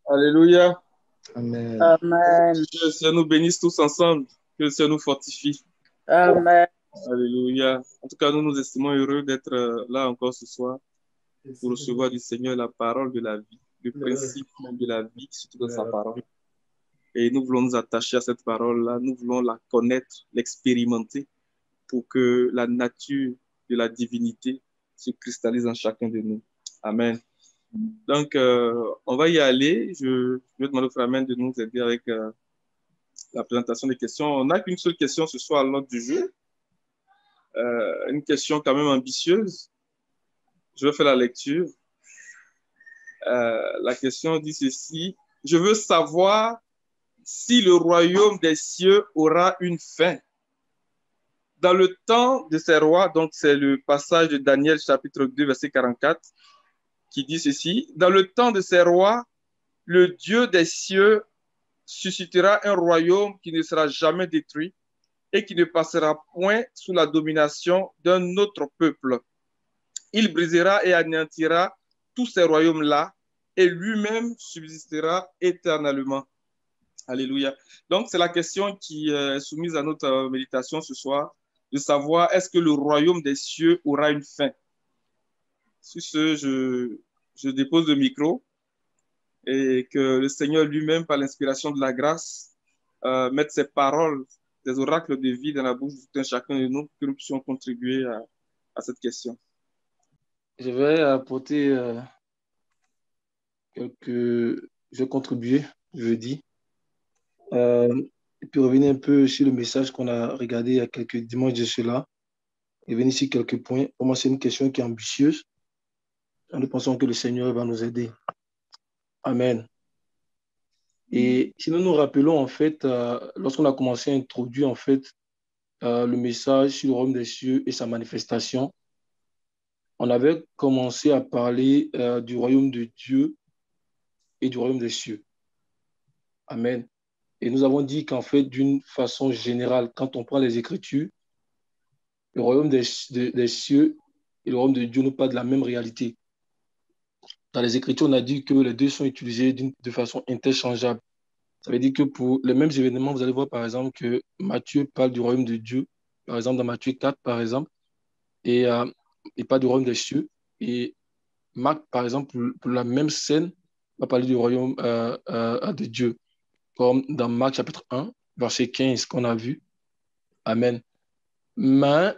Alléluia. Amen. Amen. Que le Seigneur nous bénisse tous ensemble. Que le Seigneur nous fortifie. Amen. Alléluia. En tout cas, nous nous estimons heureux d'être là encore ce soir pour recevoir du Seigneur la parole de la vie, le principe même de la vie, surtout dans sa parole. Et nous voulons nous attacher à cette parole-là. Nous voulons la connaître, l'expérimenter pour que la nature de la divinité se cristallise en chacun de nous. Amen. Donc, on va y aller. Je vais demander au frère Amen de nous aider avec la présentation des questions. On n'a qu'une seule question ce soir à l'ordre du jeu. Une question quand même ambitieuse. Je vais faire la lecture. La question dit ceci. Je veux savoir si le royaume des cieux aura une fin. Dans le temps de ces rois, donc c'est le passage de Daniel chapitre 2 verset 44 qui dit ceci. Dans le temps de ces rois, le Dieu des cieux suscitera un royaume qui ne sera jamais détruit et qui ne passera point sous la domination d'un autre peuple. Il brisera et anéantira tous ces royaumes-là et lui-même subsistera éternellement. Alléluia. Donc, c'est la question qui est soumise à notre méditation ce soir, de savoir est-ce que le royaume des cieux aura une fin. Sur ce, je dépose le micro et que le Seigneur lui-même, par l'inspiration de la grâce, mette ses paroles, des oracles de vie dans la bouche de tout un chacun de nous, que nous puissions contribuer à cette question. Je vais apporter quelques... Je vais contribuer, je dis. Et puis revenir un peu sur le message qu'on a regardé il y a quelques dimanches de cela. Et venir sur quelques points. Pour moi, c'est une question qui est ambitieuse. Nous pensons que le Seigneur va nous aider. Amen. Et si nous nous rappelons, en fait, lorsqu'on a commencé à introduire, en fait, le message sur le royaume des cieux et sa manifestation, on avait commencé à parler du royaume de Dieu et du royaume des cieux. Amen. Et nous avons dit qu'en fait, d'une façon générale, quand on prend les Écritures, le royaume des cieux et le royaume de Dieu n'ont pas de la même réalité. Dans les Écritures, on a dit que les deux sont utilisés de façon interchangeable. Ça veut dire que pour les mêmes événements, vous allez voir par exemple que Matthieu parle du royaume de Dieu, par exemple dans Matthieu 4, par exemple, et pas du royaume des cieux. Et Marc, par exemple, pour la même scène, va parler du royaume de Dieu, comme dans Marc chapitre 1, verset 15 qu'on a vu. Amen. Mais,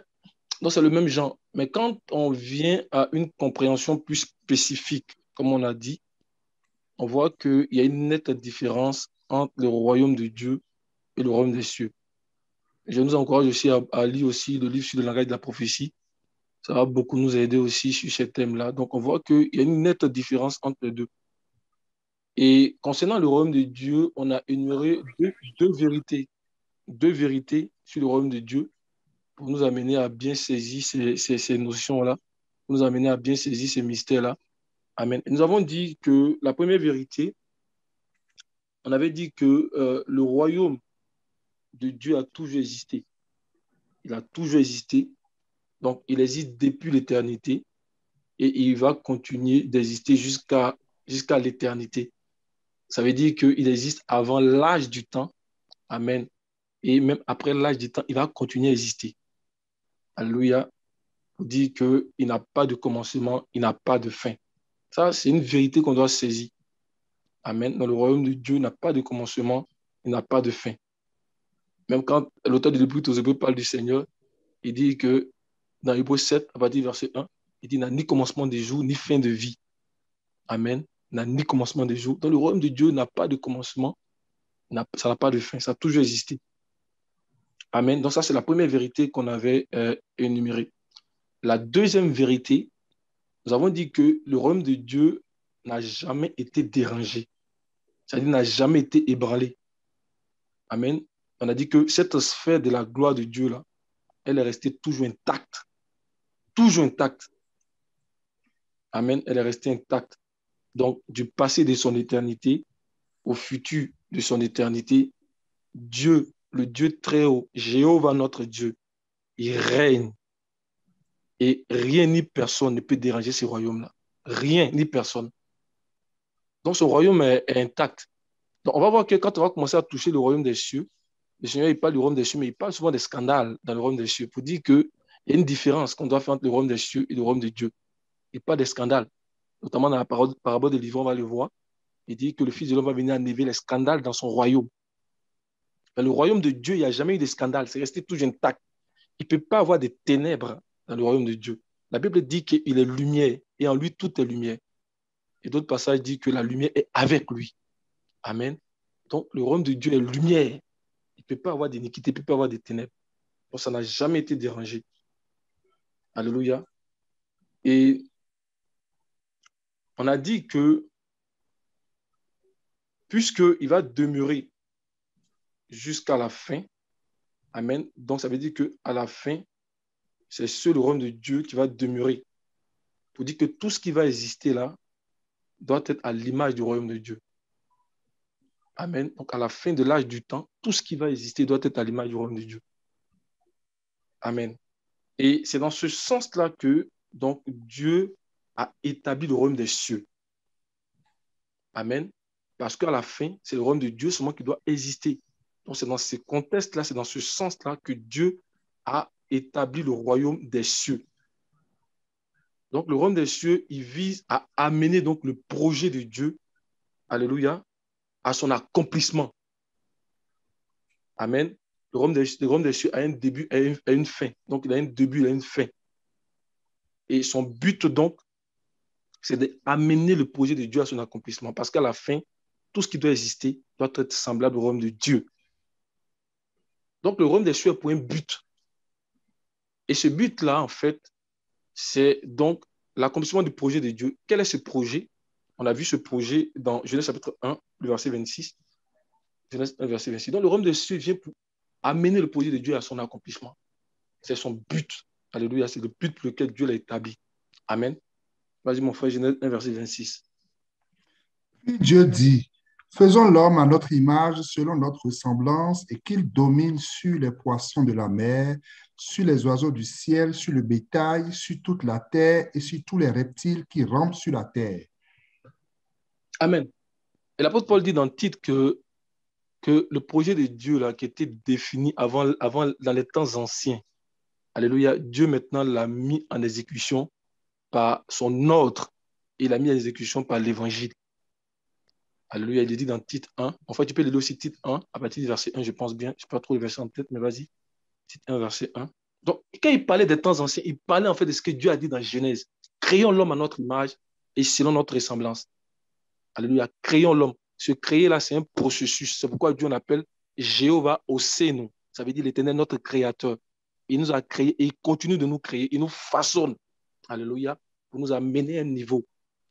donc c'est le même genre. Mais quand on vient à une compréhension plus spécifique, comme on a dit, on voit qu'il y a une nette différence entre le royaume de Dieu et le royaume des cieux. Je nous encourage aussi à lire aussi le livre sur le langage de la prophétie. Ça va beaucoup nous aider aussi sur ces thèmes-là. Donc, on voit qu'il y a une nette différence entre les deux. Et concernant le royaume de Dieu, on a énuméré deux vérités sur le royaume de Dieu pour nous amener à bien saisir ces notions-là, pour nous amener à bien saisir ces mystères-là. Amen. Et nous avons dit que la première vérité, on avait dit que le royaume de Dieu a toujours existé. Il a toujours existé. Donc, il existe depuis l'éternité et il va continuer d'exister jusqu'à l'éternité. Ça veut dire qu'il existe avant l'âge du temps. Amen. Et même après l'âge du temps, il va continuer à exister. Alléluia. Pour dire qu'il n'a pas de commencement, il n'a pas de fin. Ça, c'est une vérité qu'on doit saisir. Amen. Dans le royaume de Dieu, il n'a pas de commencement, il n'a pas de fin. Même quand l'auteur de l'Épître aux Hébreux parle du Seigneur, il dit que dans Hébreux 7, à partir du verset 1, il dit qu'il n'a ni commencement des jours, ni fin de vie. Amen. Il n'a ni commencement des jours. Dans le royaume de Dieu, n'a pas de commencement, ça n'a pas de fin, ça a toujours existé. Amen. Donc ça, c'est la première vérité qu'on avait énumérée. La deuxième vérité, nous avons dit que le royaume de Dieu n'a jamais été dérangé. C'est-à-dire n'a jamais été ébranlé. Amen. On a dit que cette sphère de la gloire de Dieu, là, elle est restée toujours intacte. Toujours intacte. Amen. Elle est restée intacte. Donc, du passé de son éternité au futur de son éternité, Dieu, le Dieu très haut, Jéhovah notre Dieu, il règne. Et rien ni personne ne peut déranger ce royaume-là. Rien ni personne. Donc, ce royaume est intact. Donc, on va voir que quand on va commencer à toucher le royaume des cieux, le Seigneur, il parle du royaume des cieux, mais il parle souvent des scandales dans le royaume des cieux pour dire qu'il y a une différence qu'on doit faire entre le royaume des cieux et le royaume de Dieu. Il parle des scandales. Notamment dans la parabole de l'ivrogne, on va le voir. Il dit que le Fils de l'homme va venir enlever les scandales dans son royaume. Dans le royaume de Dieu, il n'y a jamais eu de scandale. C'est resté toujours intact. Il ne peut pas avoir des ténèbres dans le royaume de Dieu. La Bible dit qu'il est lumière et en lui, tout est lumière. Et d'autres passages disent que la lumière est avec lui. Amen. Donc, le royaume de Dieu est lumière. Il ne peut pas avoir d'iniquité, il ne peut pas avoir de ténèbres. Donc, ça n'a jamais été dérangé. Alléluia. Et on a dit que puisqu'il va demeurer jusqu'à la fin, amen, donc ça veut dire qu'à la fin, c'est seul le royaume de Dieu qui va demeurer. Pour dire que tout ce qui va exister là doit être à l'image du royaume de Dieu. Amen. Donc à la fin de l'âge du temps, tout ce qui va exister doit être à l'image du royaume de Dieu. Amen. Et c'est dans ce sens-là que donc Dieu a établi le royaume des cieux. Amen. Parce qu'à la fin, c'est le royaume de Dieu seulement qui doit exister. Donc c'est dans ce contexte-là, c'est dans ce sens-là que Dieu a établi le royaume des cieux. Donc le royaume des cieux, il vise à amener donc le projet de Dieu, alléluia, à son accomplissement. Amen. Le royaume des cieux a un début et une fin. Donc il a un début et une fin. Et son but donc, c'est d'amener le projet de Dieu à son accomplissement. Parce qu'à la fin, tout ce qui doit exister doit être semblable au royaume de Dieu. Donc, le royaume des cieux a pour un but. Et ce but-là, en fait, c'est donc l'accomplissement du projet de Dieu. Quel est ce projet? On a vu ce projet dans Genèse chapitre 1, le verset 26. Genèse 1, verset 26. Donc, le royaume des cieux vient pour amener le projet de Dieu à son accomplissement. C'est son but. Alléluia. C'est le but pour lequel Dieu l'a établi. Amen. Vas-y, mon frère, Genèse 1, verset 26. Puis Dieu dit, faisons l'homme à notre image, selon notre ressemblance, et qu'il domine sur les poissons de la mer, sur les oiseaux du ciel, sur le bétail, sur toute la terre et sur tous les reptiles qui rampent sur la terre. Amen. Et l'apôtre Paul dit dans Tite que le projet de Dieu là, qui était défini avant dans les temps anciens, alléluia, Dieu maintenant l'a mis en exécution par son ordre. Il l'a mis en exécution par l'évangile. Alléluia, il est dit dans Tite 1. En fait, tu peux lire aussi Tite 1, à partir du verset 1, je pense bien. Je n'ai pas trop le verset en tête, mais vas-y. Tite 1, verset 1. Donc, quand il parlait des temps anciens, il parlait en fait de ce que Dieu a dit dans Genèse. Créons l'homme à notre image et selon notre ressemblance. Alléluia, créons l'homme. Ce créer là, c'est un processus. C'est pourquoi Dieu l'appelle Jéhovah Osséno. Ça veut dire l'Éternel, notre créateur. Il nous a créés et il continue de nous créer. Il nous façonne. Alléluia. Pour nous amener à un niveau.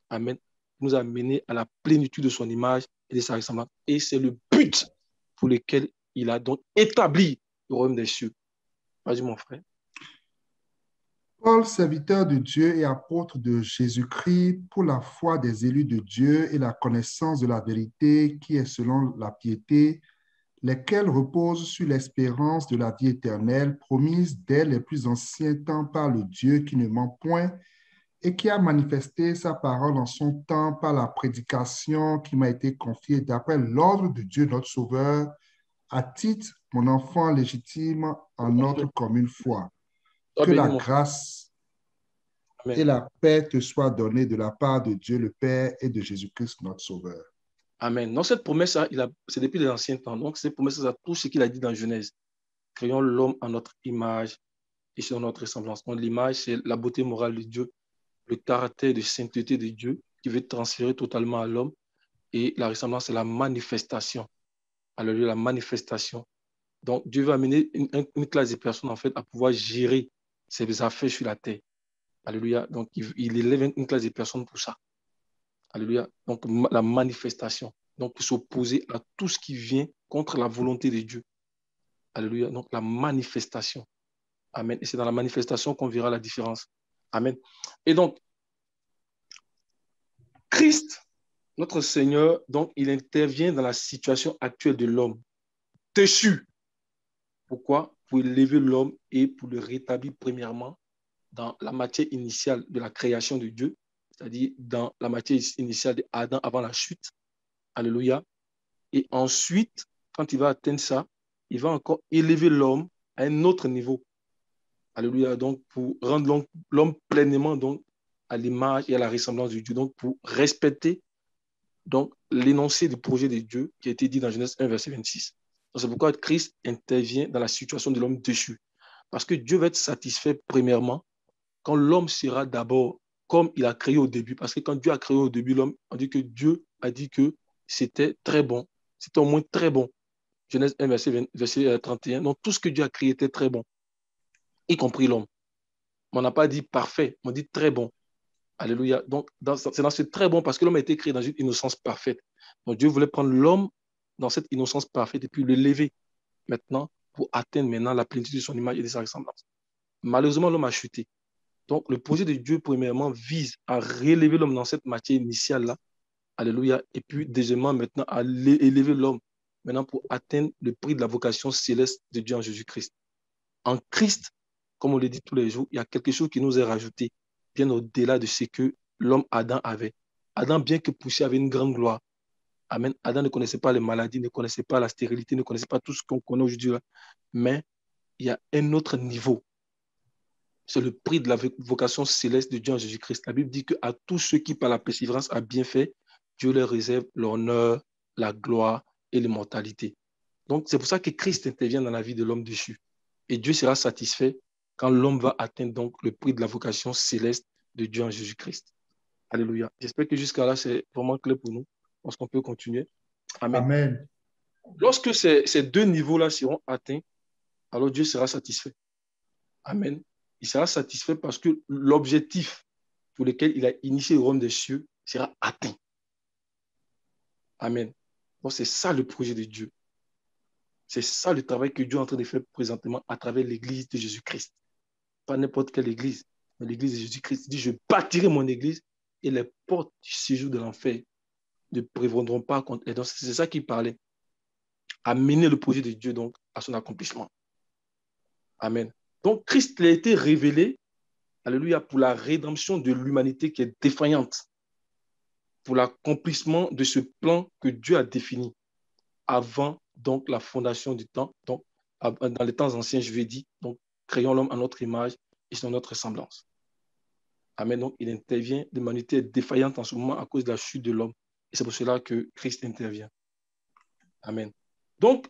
Amen. Pour nous amener à la plénitude de son image et de sa ressemblance. Et c'est le but pour lequel il a donc établi le royaume des cieux. Vas-y, mon frère. Paul, serviteur de Dieu et apôtre de Jésus-Christ, pour la foi des élus de Dieu et la connaissance de la vérité qui est selon la piété, lesquels reposent sur l'espérance de la vie éternelle promise dès les plus anciens temps par le Dieu qui ne ment point et qui a manifesté sa parole en son temps par la prédication qui m'a été confiée d'après l'ordre de Dieu notre Sauveur, à titre, mon enfant légitime, en notre commune foi. Que la grâce et la paix te soient données de la part de Dieu le Père et de Jésus-Christ notre Sauveur. Amen. Donc cette promesse, c'est depuis les anciens temps. Donc cette promesse, c'est tout ce qu'il a dit dans Genèse. Créons l'homme à notre image et sur notre ressemblance. Donc l'image, c'est la beauté morale de Dieu, le caractère de sainteté de Dieu qui veut transférer totalement à l'homme. Et la ressemblance, c'est la manifestation. Alors la manifestation. Donc Dieu va amener une classe de personnes en fait à pouvoir gérer ses affaires sur la terre. Alléluia. Donc il élève une classe de personnes pour ça. Alléluia. Donc la manifestation. Donc pour s'opposer à tout ce qui vient contre la volonté de Dieu. Alléluia. Donc la manifestation. Amen. Et c'est dans la manifestation qu'on verra la différence. Amen. Et donc, Christ, notre Seigneur, donc il intervient dans la situation actuelle de l'homme. Déchu. Pourquoi? Pour élever l'homme et pour le rétablir premièrement dans la matière initiale de la création de Dieu, c'est-à-dire dans la matière initiale d'Adam avant la chute. Alléluia. Et ensuite, quand il va atteindre ça, il va encore élever l'homme à un autre niveau. Alléluia. Donc, pour rendre l'homme pleinement donc, à l'image et à la ressemblance de Dieu. Donc, pour respecter donc l'énoncé du projet de Dieu qui a été dit dans Genèse 1, verset 26. C'est pourquoi Christ intervient dans la situation de l'homme déchu. Parce que Dieu va être satisfait premièrement quand l'homme sera d'abord comme il a créé au début. Parce que quand Dieu a créé au début l'homme, on dit que Dieu a dit que c'était très bon. C'était au moins très bon. Genèse 1, verset 31. Donc tout ce que Dieu a créé était très bon, y compris l'homme. On n'a pas dit parfait, on dit très bon. Alléluia. Donc, c'est dans ce très bon, parce que l'homme a été créé dans une innocence parfaite. Donc, Dieu voulait prendre l'homme dans cette innocence parfaite et puis l'élever maintenant pour atteindre maintenant la plénitude de son image et de sa ressemblance. Malheureusement, l'homme a chuté. Donc, le projet de Dieu, premièrement, vise à réélever l'homme dans cette matière initiale-là. Alléluia. Et puis, deuxièmement, maintenant, à élever l'homme maintenant pour atteindre le prix de la vocation céleste de Dieu en Jésus-Christ. En Christ, comme on le dit tous les jours, il y a quelque chose qui nous est rajouté bien au-delà de ce que l'homme Adam avait. Adam, bien que poussé, avait une grande gloire. Amen. Adam ne connaissait pas les maladies, ne connaissait pas la stérilité, ne connaissait pas tout ce qu'on connaît aujourd'hui. Mais il y a un autre niveau. C'est le prix de la vocation céleste de Dieu en Jésus-Christ. La Bible dit qu'à tous ceux qui, par la persévérance, a bien fait, Dieu leur réserve l'honneur, la gloire et l'immortalité. Donc, c'est pour ça que Christ intervient dans la vie de l'homme déchu. Et Dieu sera satisfait quand l'homme va atteindre donc le prix de la vocation céleste de Dieu en Jésus-Christ. Alléluia. J'espère que jusqu'à là, c'est vraiment clair pour nous. Je pense qu'on peut continuer. Amen. Amen. Lorsque ces deux niveaux-là seront atteints, alors Dieu sera satisfait. Amen. Il sera satisfait parce que l'objectif pour lequel il a initié le royaume des cieux sera atteint. Amen. Donc, c'est ça le projet de Dieu. C'est ça le travail que Dieu est en train de faire présentement à travers l'église de Jésus-Christ. Pas n'importe quelle église, mais l'église de Jésus-Christ. Il dit, je bâtirai mon église et les portes du séjour de l'enfer ne prévaudront pas contre elle. Donc, c'est ça qu'il parlait. Amener le projet de Dieu donc à son accomplissement. Amen. Donc, Christ a été révélé, alléluia, pour la rédemption de l'humanité qui est défaillante, pour l'accomplissement de ce plan que Dieu a défini avant donc la fondation du temps, donc dans les temps anciens, je vais dire, donc créons l'homme à notre image et selon notre ressemblance. Amen. Donc, il intervient, l'humanité est défaillante en ce moment à cause de la chute de l'homme. Et c'est pour cela que Christ intervient. Amen. Donc,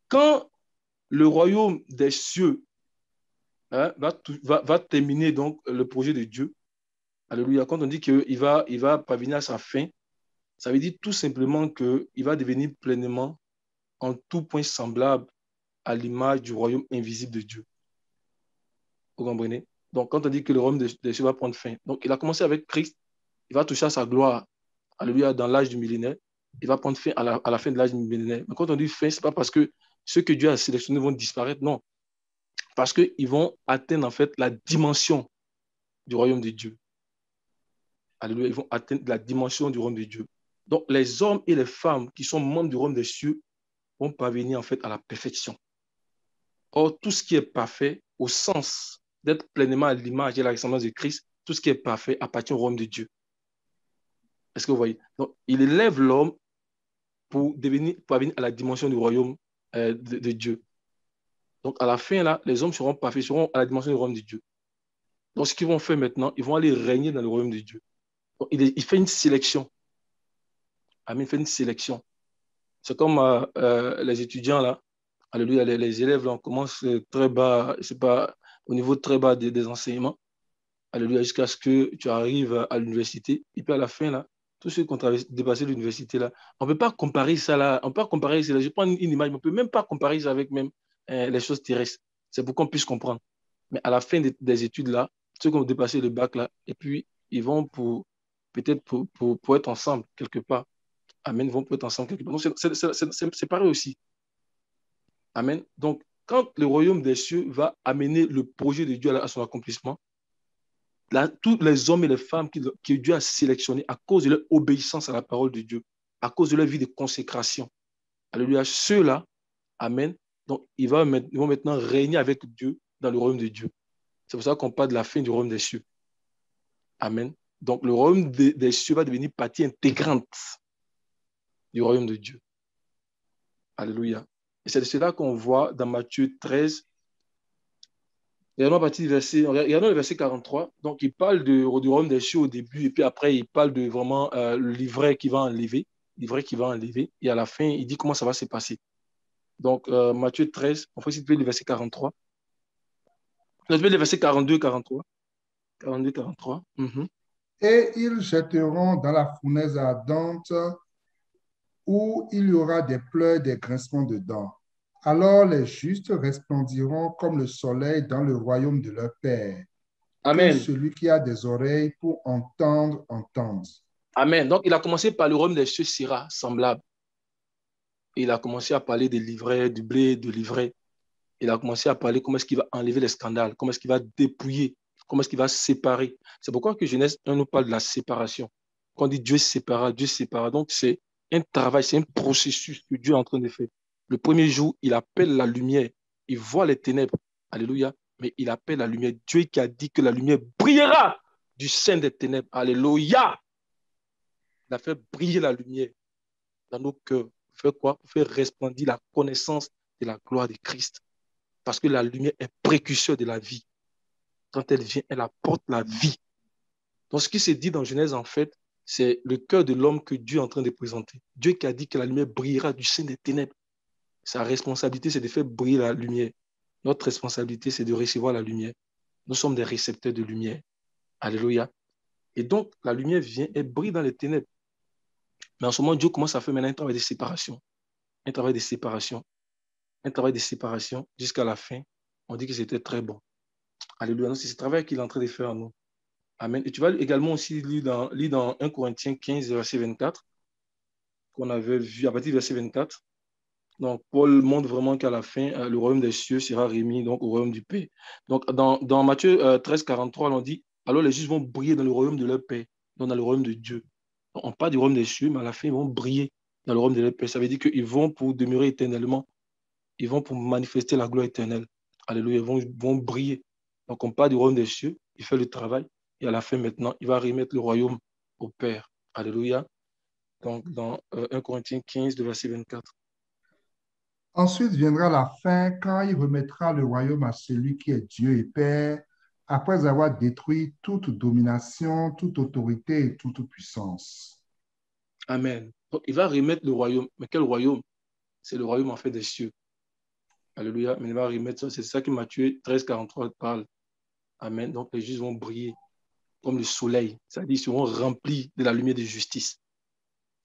quand le royaume des cieux va terminer donc le projet de Dieu, alléluia, quand on dit qu'il va parvenir à sa fin, ça veut dire tout simplement qu'il va devenir pleinement en tout point semblable à l'image du royaume invisible de Dieu. Vous comprenez? Donc, quand on dit que le royaume des cieux va prendre fin, donc il a commencé avec Christ, il va toucher à sa gloire, alléluia, dans l'âge du millénaire, il va prendre fin à la fin de l'âge du millénaire. Mais quand on dit fin, ce n'est pas parce que ceux que Dieu a sélectionnés vont disparaître, non. Parce qu'ils vont atteindre en fait la dimension du royaume de Dieu. Alléluia, ils vont atteindre la dimension du royaume de Dieu. Donc, les hommes et les femmes qui sont membres du royaume des cieux vont parvenir en fait à la perfection. Or, tout ce qui est parfait, au sens d'être pleinement à l'image et à la ressemblance de Christ, tout ce qui est parfait appartient au royaume de Dieu. Est-ce que vous voyez? Donc, il élève l'homme pour parvenir à la dimension du royaume de Dieu. Donc, à la fin, là, les hommes seront parfaits, seront à la dimension du royaume de Dieu. Donc, ce qu'ils vont faire maintenant, ils vont aller régner dans le royaume de Dieu. Donc, il fait une sélection. Amen, il fait une sélection. C'est comme les étudiants, là. Alléluia, les élèves, là, on commence très bas, c'est pas au niveau très bas des enseignements. Alléluia, jusqu'à ce que tu arrives à l'université. Et puis, à la fin, là, tous ceux qui ont dépassé l'université, là, on ne peut pas comparer ça, là. On peut pas comparer ça, là. Je prends une image, mais on ne peut même pas comparer ça avec même les choses terrestres. C'est pour qu'on puisse comprendre. Mais à la fin des études, là, ceux qui ont dépassé le bac, là, et puis ils vont peut-être pour être ensemble quelque part. Amen, ils vont pour être ensemble quelque part. Donc, c'est pareil aussi. Amen. Donc, quand le royaume des cieux va amener le projet de Dieu à son accomplissement, là, tous les hommes et les femmes que Dieu a sélectionnés à cause de leur obéissance à la parole de Dieu, à cause de leur vie de consécration, alléluia, ceux-là, amen, donc ils vont maintenant régner avec Dieu dans le royaume de Dieu. C'est pour ça qu'on parle de la fin du royaume des cieux. Amen. Donc, le royaume des cieux va devenir partie intégrante du royaume de Dieu. Alléluia. Et c'est de cela qu'on voit dans Matthieu 13. Regardons le verset 43. Donc, il parle du royaume des cieux au début, et puis après, il parle de vraiment le livret qui va enlever. Et à la fin, il dit comment ça va se passer. Donc, Matthieu 13, on peut citer le verset 43. On peut le verset 42, 43. 42, 43. Et ils jetteront dans la fournaise ardente où il y aura des pleurs, des grincements de dents. Alors les justes resplendiront comme le soleil dans le royaume de leur Père. Que Amen. celui qui a des oreilles pour entendre, entende. Amen. Donc, il a commencé par le royaume des cieux sera semblable. Il a commencé à parler des livrets, du blé, de livret. Il a commencé à parler comment est-ce qu'il va enlever les scandales, comment est-ce qu'il va dépouiller, comment est-ce qu'il va séparer. C'est pourquoi que Genèse 1 nous parle de la séparation. Quand on dit Dieu sépara, Dieu sépara. Donc, c'est un travail, c'est un processus que Dieu est en train de faire. Le premier jour, il appelle la lumière. Il voit les ténèbres. Alléluia. Mais il appelle la lumière. Dieu qui a dit que la lumière brillera du sein des ténèbres. Alléluia. Il a fait briller la lumière dans nos cœurs. Pour faire quoi? Pour faire resplendir la connaissance de la gloire de Christ. Parce que la lumière est précurseur de la vie. Quand elle vient, elle apporte la vie. Donc, ce qui se dit dans Genèse, en fait, c'est le cœur de l'homme que Dieu est en train de présenter. Dieu qui a dit que la lumière brillera du sein des ténèbres. Sa responsabilité, c'est de faire briller la lumière. Notre responsabilité, c'est de recevoir la lumière. Nous sommes des récepteurs de lumière. Alléluia. Et donc, la lumière vient et brille dans les ténèbres. Mais en ce moment, Dieu commence à faire maintenant un travail de séparation. Un travail de séparation. Un travail de séparation jusqu'à la fin. On dit que c'était très bon. Alléluia. Donc, c'est ce travail qu'il est en train de faire en nous. Amen. Et tu vas également aussi lire dans 1 Corinthiens 15, verset 24, qu'on avait vu à partir du verset 24. Donc, Paul montre vraiment qu'à la fin, le royaume des cieux sera remis donc, au royaume du Père. Donc, dans Matthieu 13, 43, on dit, alors les justes vont briller dans le royaume de leur Père, donc dans le royaume de Dieu. Donc, on parle du royaume des cieux, mais à la fin, ils vont briller dans le royaume de leur Père. Ça veut dire qu'ils vont pour demeurer éternellement. Ils vont pour manifester la gloire éternelle. Alléluia, ils vont briller. Donc, on parle du royaume des cieux, il fait le travail, et à la fin, maintenant, il va remettre le royaume au Père. Alléluia. Donc, dans 1 Corinthiens 15, verset 24. Ensuite viendra la fin quand il remettra le royaume à celui qui est Dieu et Père, après avoir détruit toute domination, toute autorité et toute puissance. Amen. Donc, il va remettre le royaume. Mais quel royaume? C'est le royaume en fait des cieux. Alléluia. Mais il va remettre ça. C'est ça que Matthieu 13, 43 parle. Amen. Donc, les justes vont briller comme le soleil. C'est-à-dire, ils seront remplis de la lumière de justice.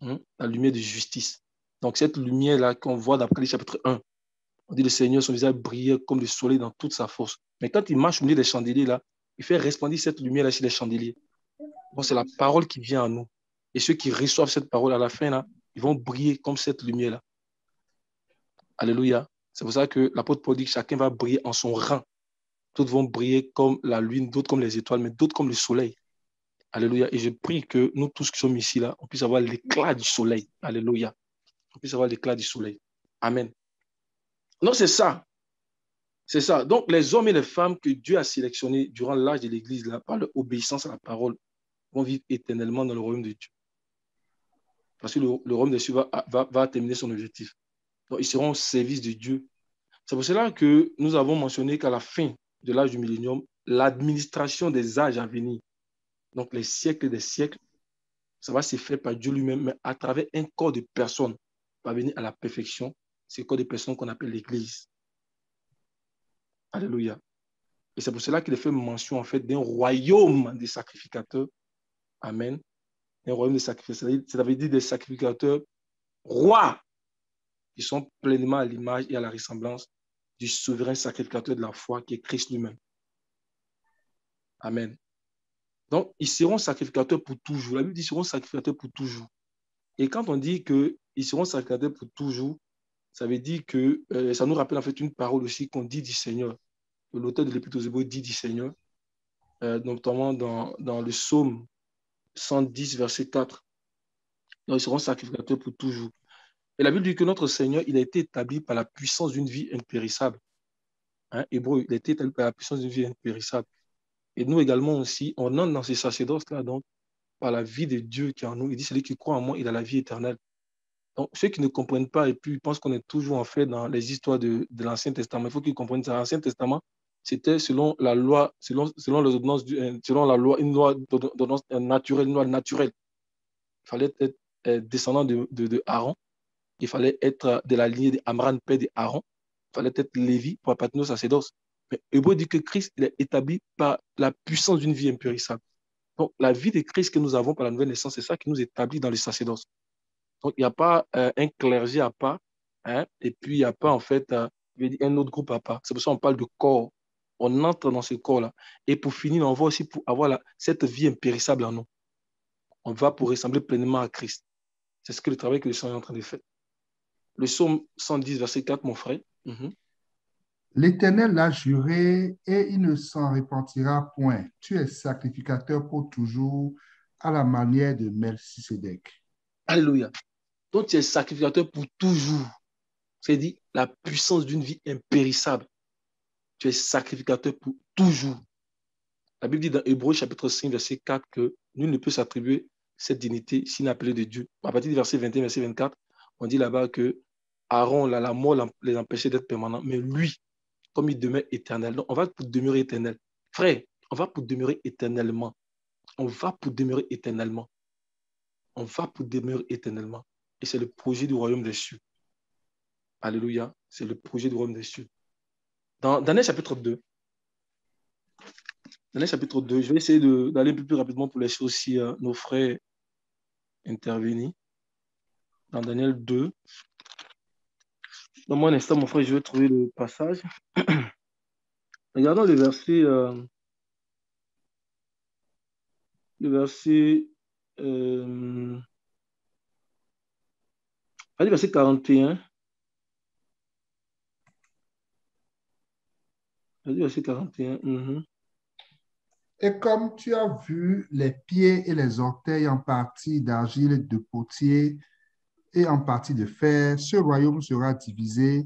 La lumière de justice. Donc, cette lumière-là qu'on voit dans Apocalypse chapitre 1, on dit le Seigneur, son visage brillait comme le soleil dans toute sa force. Mais quand il marche au milieu des chandeliers, là, il fait resplendir cette lumière-là sur les chandeliers. Donc, c'est la parole qui vient à nous. Et ceux qui reçoivent cette parole à la fin, là, ils vont briller comme cette lumière-là. Alléluia. C'est pour ça que l'apôtre Paul dit que chacun va briller en son rang. D'autres vont briller comme la lune, d'autres comme les étoiles, mais d'autres comme le soleil. Alléluia. Et je prie que nous tous qui sommes ici, là, on puisse avoir l'éclat du soleil. Alléluia. On puisse avoir l'éclat du soleil. Amen. Non, c'est ça. C'est ça. Donc, les hommes et les femmes que Dieu a sélectionnés durant l'âge de l'Église, là, par leur obéissance à la parole, vont vivre éternellement dans le royaume de Dieu. Parce que le royaume de Dieu va terminer son objectif. Donc, ils seront au service de Dieu. C'est pour cela que nous avons mentionné qu'à la fin de l'âge du millénium, l'administration des âges à venir, donc les siècles des siècles, ça va se faire par Dieu lui-même, mais à travers un corps de personnes parvenir à la perfection. C'est le corps de personnes qu'on appelle l'Église. Alléluia. Et c'est pour cela qu'il fait mention en fait d'un royaume des sacrificateurs. Amen. Un royaume des sacrificateurs, ça veut dire des sacrificateurs rois qui sont pleinement à l'image et à la ressemblance du souverain sacrificateur de la foi qui est Christ lui-même. Amen. Donc, ils seront sacrificateurs pour toujours. La Bible dit qu'ils seront sacrificateurs pour toujours. Et quand on dit qu'ils seront sacrificateurs pour toujours, ça veut dire que ça nous rappelle en fait une parole aussi qu'on dit du Seigneur. L'auteur de l'Épître aux Hébreux dit du Seigneur, notamment dans le psaume 110, verset 4. Donc, ils seront sacrificateurs pour toujours. Et la Bible dit que notre Seigneur, il a été établi par la puissance d'une vie impérissable. Hébreu, il a été établi par la puissance d'une vie impérissable. Et nous également aussi, on entre dans ces sacerdoces-là, donc, par la vie de Dieu qui est en nous. Il dit, celui qui croit en moi, il a la vie éternelle. Donc, ceux qui ne comprennent pas et puis ils pensent qu'on est toujours en fait dans les histoires de l'Ancien Testament, il faut qu'ils comprennent ça. L'Ancien Testament, c'était selon la loi, selon les ordonnances, selon la loi, une loi d'ordonnance naturelle, une loi naturelle. Il fallait être descendant de Aaron. Il fallait être de la lignée d'Amram, père d'Aaron. Il fallait être Lévi pour appartenir au sacerdoce. Mais Hébreu dit que Christ il est établi par la puissance d'une vie impérissable. Donc, la vie de Christ que nous avons par la nouvelle naissance, c'est ça qui nous établit dans le sacerdoce. Donc, il n'y a pas un clergé à part, hein, et puis il n'y a pas en fait un autre groupe à part. C'est pour ça qu'on parle de corps. On entre dans ce corps-là. Et pour finir, on va aussi pour avoir cette vie impérissable en nous. On va pour ressembler pleinement à Christ. C'est ce que le travail que le Seigneur est en train de faire. Le psaume 110, verset 4, mon frère. L'Éternel l'a juré et il ne s'en repentira point. Tu es sacrificateur pour toujours à la manière de Melchisédek. Alléluia. Donc tu es sacrificateur pour toujours. C'est-à-dire la puissance d'une vie impérissable. Tu es sacrificateur pour toujours. La Bible dit dans Hébreux chapitre 5, verset 4 que nul ne peut s'attribuer cette dignité s'il n'est appelé de Dieu. À partir du verset 21, verset 24, on dit là-bas que Aaron, la mort les empêchait d'être permanents, mais lui, comme il demeure éternel, donc on va pour demeurer éternel. Frère, on va pour demeurer éternellement. On va pour demeurer éternellement. On va pour demeurer éternellement. Et c'est le projet du royaume des cieux. Alléluia. C'est le projet du royaume des cieux. Dans Daniel chapitre 2, je vais essayer d'aller un peu plus rapidement pour laisser aussi nos frères intervenir. Dans Daniel 2, donne-moi un instant, mon frère, je vais trouver le passage. Regardons le verset 41. Verset 41. Et comme tu as vu les pieds et les orteils en partie d'argile de potier et en partie de fer, ce royaume sera divisé,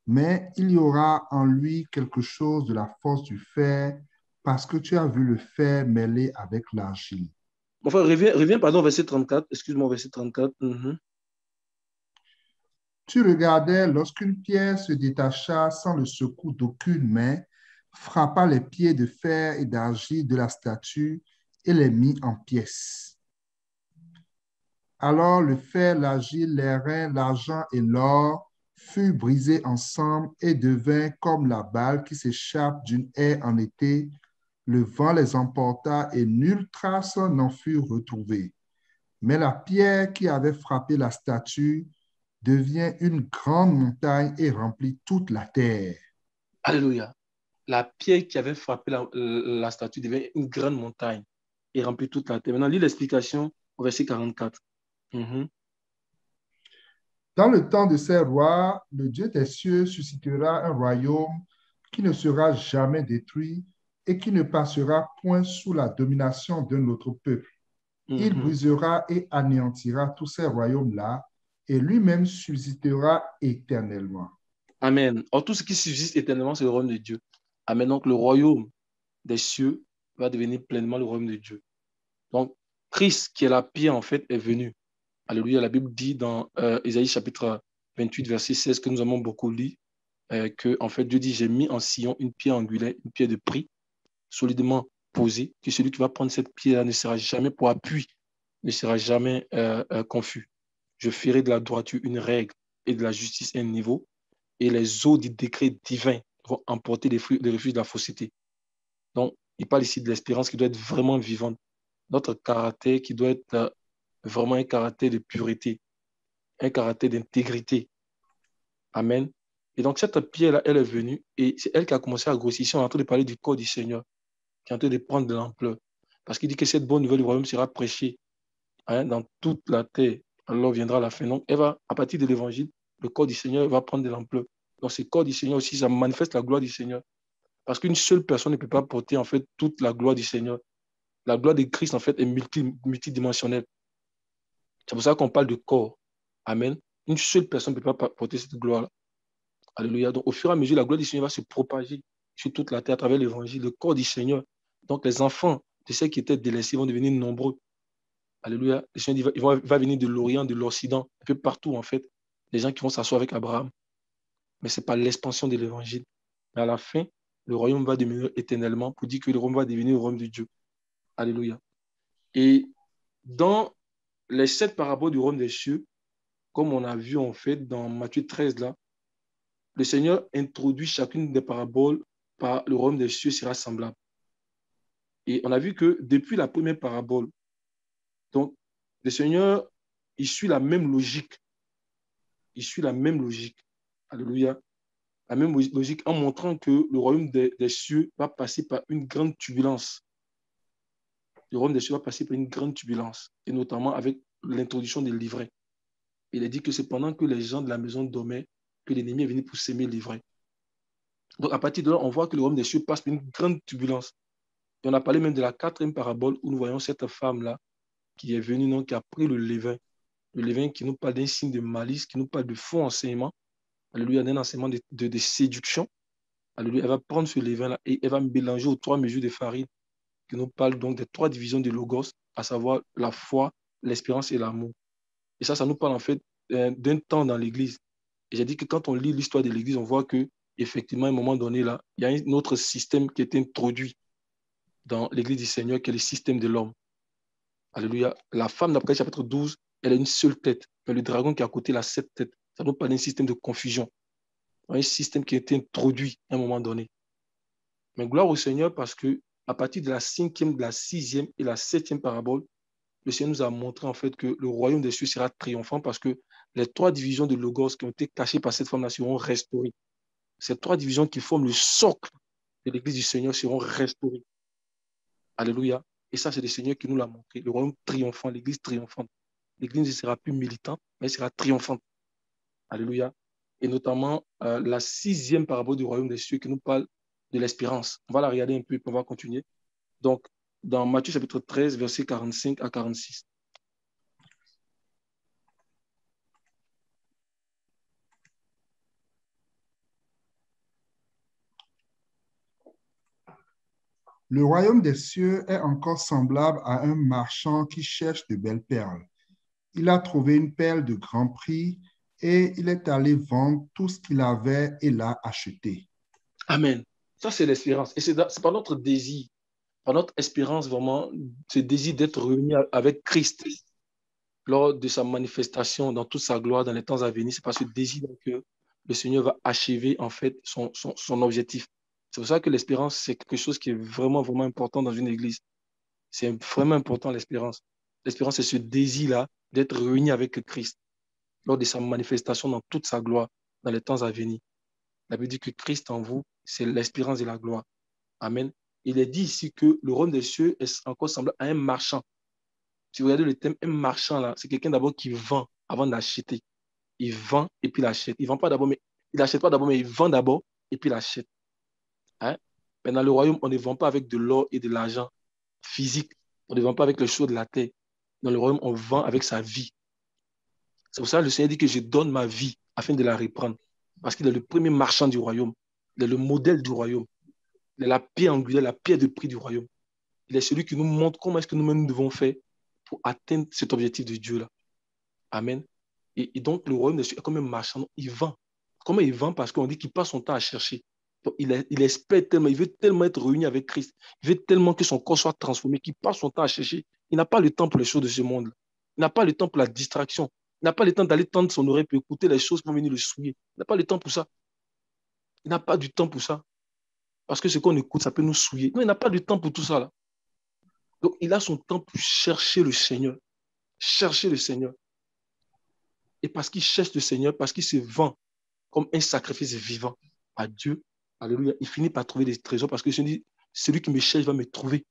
mais il y aura en lui quelque chose de la force du fer, parce que tu as vu le fer mêlé avec l'argile. Mon frère, reviens, pardon, verset 34. Excuse-moi, verset 34. Tu regardais lorsqu'une pierre se détacha sans le secours d'aucune main, frappa les pieds de fer et d'argile de la statue et les mit en pièces. Alors le fer, l'argile, les reins, l'argent et l'or furent brisés ensemble et devint comme la balle qui s'échappe d'une haie en été. Le vent les emporta et nulle trace n'en fut retrouvée. Mais la pierre qui avait frappé la statue devient une grande montagne et remplit toute la terre. Alléluia. La pierre qui avait frappé la statue devient une grande montagne et remplit toute la terre. Maintenant, lis l'explication au verset 44. Dans le temps de ces rois, le Dieu des cieux suscitera un royaume qui ne sera jamais détruit et qui ne passera point sous la domination d'un autre peuple. Il brisera et anéantira tous ces royaumes-là et lui-même subsistera éternellement. Amen. Or, tout ce qui subsiste éternellement, c'est le royaume de Dieu. Amen. Donc, le royaume des cieux va devenir pleinement le royaume de Dieu. Donc, Christ, qui est la pierre, en fait, est venu. Alléluia. La Bible dit dans Ésaïe chapitre 28, verset 16, que nous avons beaucoup lu, que, en fait, Dieu dit, j'ai mis en Sion une pierre angulaire, une pierre de prix, solidement posée, que celui qui va prendre cette pierre-là ne sera jamais pour appui, ne sera jamais confus. Je ferai de la droiture une règle et de la justice un niveau, et les eaux du décret divin vont emporter les refuges de la fausseté. Donc, il parle ici de l'espérance qui doit être vraiment vivante. Notre caractère qui doit être vraiment un caractère de pureté, un caractère d'intégrité. Amen. Et donc, cette pierre-là, elle est venue et c'est elle qui a commencé à grossir. Ici, on est en train de parler du corps du Seigneur, qui est en train de prendre de l'ampleur. Parce qu'il dit que cette bonne nouvelle du royaume sera prêchée dans toute la terre. Alors viendra la fin. Donc, elle va, à partir de l'évangile, le corps du Seigneur va prendre de l'ampleur. Donc, ce corps du Seigneur aussi, ça manifeste la gloire du Seigneur. Parce qu'une seule personne ne peut pas porter, en fait, toute la gloire du Seigneur. La gloire de Christ, en fait, est multidimensionnelle. C'est pour ça qu'on parle de corps. Amen. Une seule personne ne peut pas porter cette gloire-là. Alléluia. Donc, au fur et à mesure, la gloire du Seigneur va se propager sur toute la terre à travers l'évangile, le corps du Seigneur. Donc, les enfants de ceux qui étaient délaissés vont devenir nombreux. Alléluia. Le Seigneur dit, il va venir de l'Orient, de l'Occident, un peu partout, en fait. Les gens qui vont s'asseoir avec Abraham. Mais ce n'est pas l'expansion de l'évangile. Mais à la fin, le royaume va demeurer éternellement pour dire que le royaume va devenir le royaume de Dieu. Alléluia. Et dans les 7 paraboles du royaume des cieux, comme on a vu en fait dans Matthieu 13, là, le Seigneur introduit chacune des paraboles par le royaume des cieux sera semblable. Et on a vu que depuis la première parabole, donc le Seigneur, il suit la même logique. Il suit la même logique. Alléluia. La même logique en montrant que le royaume des cieux va passer par une grande turbulence. Le royaume des cieux va passer par une grande turbulence, et notamment avec l'introduction des livrets. Il est dit que c'est pendant que les gens de la maison dormaient que l'ennemi est venu pour s'aimer l'ivraie. Donc, à partir de là, on voit que le royaume des cieux passe par une grande turbulence. Et on a parlé même de la 4e parabole où nous voyons cette femme-là qui est venue, non, qui a pris le levain qui nous parle d'un signe de malice, qui nous parle de faux enseignement, alléluia, d'un enseignement de séduction. Alléluia, elle va prendre ce levain-là et elle va mélanger aux 3 mesures de farine qui nous parlent donc des 3 divisions de Logos, à savoir la foi, l'espérance et l'amour. Et ça nous parle en fait d'un temps dans l'Église. Et j'ai dit que quand on lit l'histoire de l'Église, on voit que effectivement, à un moment donné, là, il y a un autre système qui est introduit dans l'Église du Seigneur, qui est le système de l'homme. Alléluia. La femme d'Apocalypse chapitre 12, elle a une seule tête. Mais le dragon qui est à côté, il a 7 têtes. Ça nous parle d'un système de confusion. Un système qui a été introduit à un moment donné. Mais gloire au Seigneur parce que à partir de la 5e, de la 6e et la 7e parabole, le Seigneur nous a montré en fait que le royaume des cieux sera triomphant parce que les 3 divisions de Logos qui ont été cachées par cette femme-là seront restaurées. Ces 3 divisions qui forment le socle de l'Église du Seigneur seront restaurées. Alléluia. Et ça, c'est le Seigneur qui nous l'a montré. Le royaume triomphant, l'Église triomphante. L'Église ne sera plus militante, mais elle sera triomphante. Alléluia. Et notamment la 6e parabole du royaume des cieux qui nous parle de l'espérance. On va la regarder un peu, puis on va continuer. Donc, dans Matthieu chapitre 13, versets 45 à 46. Le royaume des cieux est encore semblable à un marchand qui cherche de belles perles. Il a trouvé une perle de grand prix et il est allé vendre tout ce qu'il avait et l'a acheté. Amen. Ça, c'est l'espérance. Et c'est par notre désir, par notre espérance vraiment, ce désir d'être réunis avec Christ lors de sa manifestation dans toute sa gloire dans les temps à venir. C'est par ce désir que le Seigneur va achever en fait son objectif. C'est pour ça que l'espérance, c'est quelque chose qui est vraiment, vraiment important dans une église. C'est vraiment important, l'espérance. L'espérance, c'est ce désir-là d'être réuni avec Christ lors de sa manifestation dans toute sa gloire dans les temps à venir. La Bible dit que Christ en vous, c'est l'espérance et la gloire. Amen. Il est dit ici que le royaume des cieux est encore semblable à un marchand. Si vous regardez le thème, un marchand, là, c'est quelqu'un d'abord qui vend avant d'acheter. Il vend et puis il achète. Il vend pas d'abord, mais il n'achète pas d'abord, mais il vend d'abord et puis il achète. Hein? Mais dans le royaume, on ne vend pas avec de l'or et de l'argent physique. On ne vend pas avec les choses de la terre. Dans le royaume, on vend avec sa vie. C'est pour ça que le Seigneur dit que je donne ma vie afin de la reprendre. Parce qu'il est le premier marchand du royaume. Il est le modèle du royaume. Il est la pierre angulaire, la pierre de prix du royaume. Il est celui qui nous montre comment est-ce que nous-mêmes devons faire pour atteindre cet objectif de Dieu-là. Amen. Et donc, le royaume des cieux est comme un marchand. Il vend. Comment il vend? Parce qu'on dit qu'il passe son temps à chercher. Donc, il espère tellement, il veut tellement être réuni avec Christ. Il veut tellement que son corps soit transformé qu'il passe son temps à chercher. Il n'a pas le temps pour les choses de ce monde. Il n'a pas le temps pour la distraction. Il n'a pas le temps d'aller tendre son oreille pour écouter les choses qui vont venir le souiller. Il n'a pas le temps pour ça. Il n'a pas du temps pour ça. Parce que ce qu'on écoute, ça peut nous souiller. Non, il n'a pas du temps pour tout ça, là. Donc, il a son temps pour chercher le Seigneur. Chercher le Seigneur. Et parce qu'il cherche le Seigneur, parce qu'il se vend comme un sacrifice vivant à Dieu, alléluia, il finit par trouver des trésors parce que celui qui me cherche va me trouver.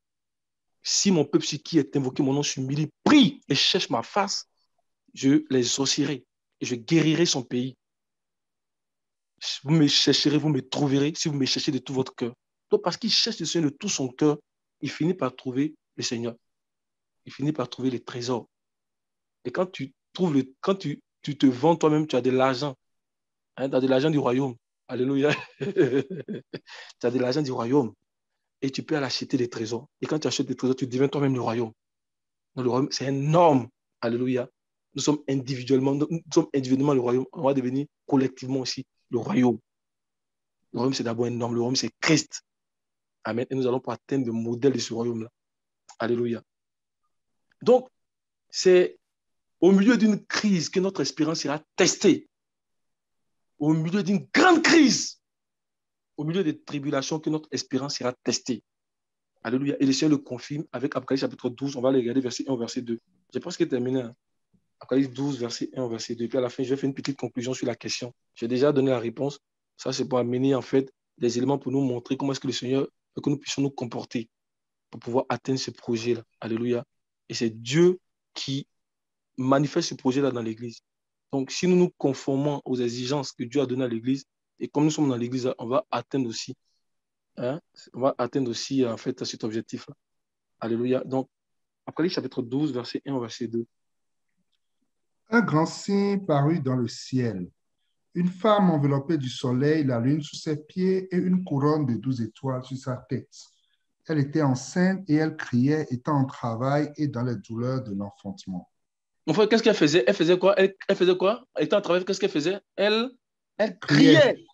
Si mon peuple sur qui est invoqué mon nom s'humilie, prie et cherche ma face, je les exaucerai et je guérirai son pays. Vous me chercherez, vous me trouverez si vous me cherchez de tout votre cœur. Donc, parce qu'il cherche le Seigneur de tout son cœur, il finit par trouver le Seigneur. Il finit par trouver les trésors. Et quand tu te vends toi-même, tu as de l'argent. Hein, tu as de l'argent du royaume. Alléluia. Tu as de l'argent du royaume. Et tu peux aller acheter des trésors. Et quand tu achètes des trésors, tu deviens toi-même le royaume. Donc, le royaume, c'est un homme. Alléluia. Nous sommes individuellement le royaume. On va devenir collectivement aussi le royaume. Le royaume, c'est d'abord un homme. Le royaume, c'est Christ. Amen. Et nous allons pour atteindre le modèle de ce royaume-là. Alléluia. Donc, c'est au milieu d'une crise que notre espérance sera testée. Au milieu d'une grande crise, au milieu des tribulations que notre espérance sera testée. Alléluia. Et le Seigneur le confirme avec Apocalypse chapitre 12. On va le regarder verset 1 au verset 2. J'ai presque terminé. Hein. Apocalypse 12, verset 1 au verset 2. Puis à la fin, je vais faire une petite conclusion sur la question. J'ai déjà donné la réponse. Ça, c'est pour amener en fait des éléments pour nous montrer comment est-ce que le Seigneur veut que nous puissions nous comporter pour pouvoir atteindre ce projet-là. Alléluia. Et c'est Dieu qui manifeste ce projet-là dans l'Église. Donc, si nous nous conformons aux exigences que Dieu a données à l'Église, et comme nous sommes dans l'Église, on va atteindre aussi, en fait cet objectif-là. Alléluia. Donc, Apocalypse chapitre 12, verset 1 au verset 2. Un grand signe parut dans le ciel. Une femme enveloppée du soleil, la lune sous ses pieds et une couronne de 12 étoiles sur sa tête. Elle était enceinte et elle criait, étant en travail et dans les douleurs de l'enfantement. Mon frère, qu'est-ce qu'elle faisait? Elle faisait quoi? Elle faisait quoi? Elle était en travail, qu'est-ce qu'elle faisait? Elle criait.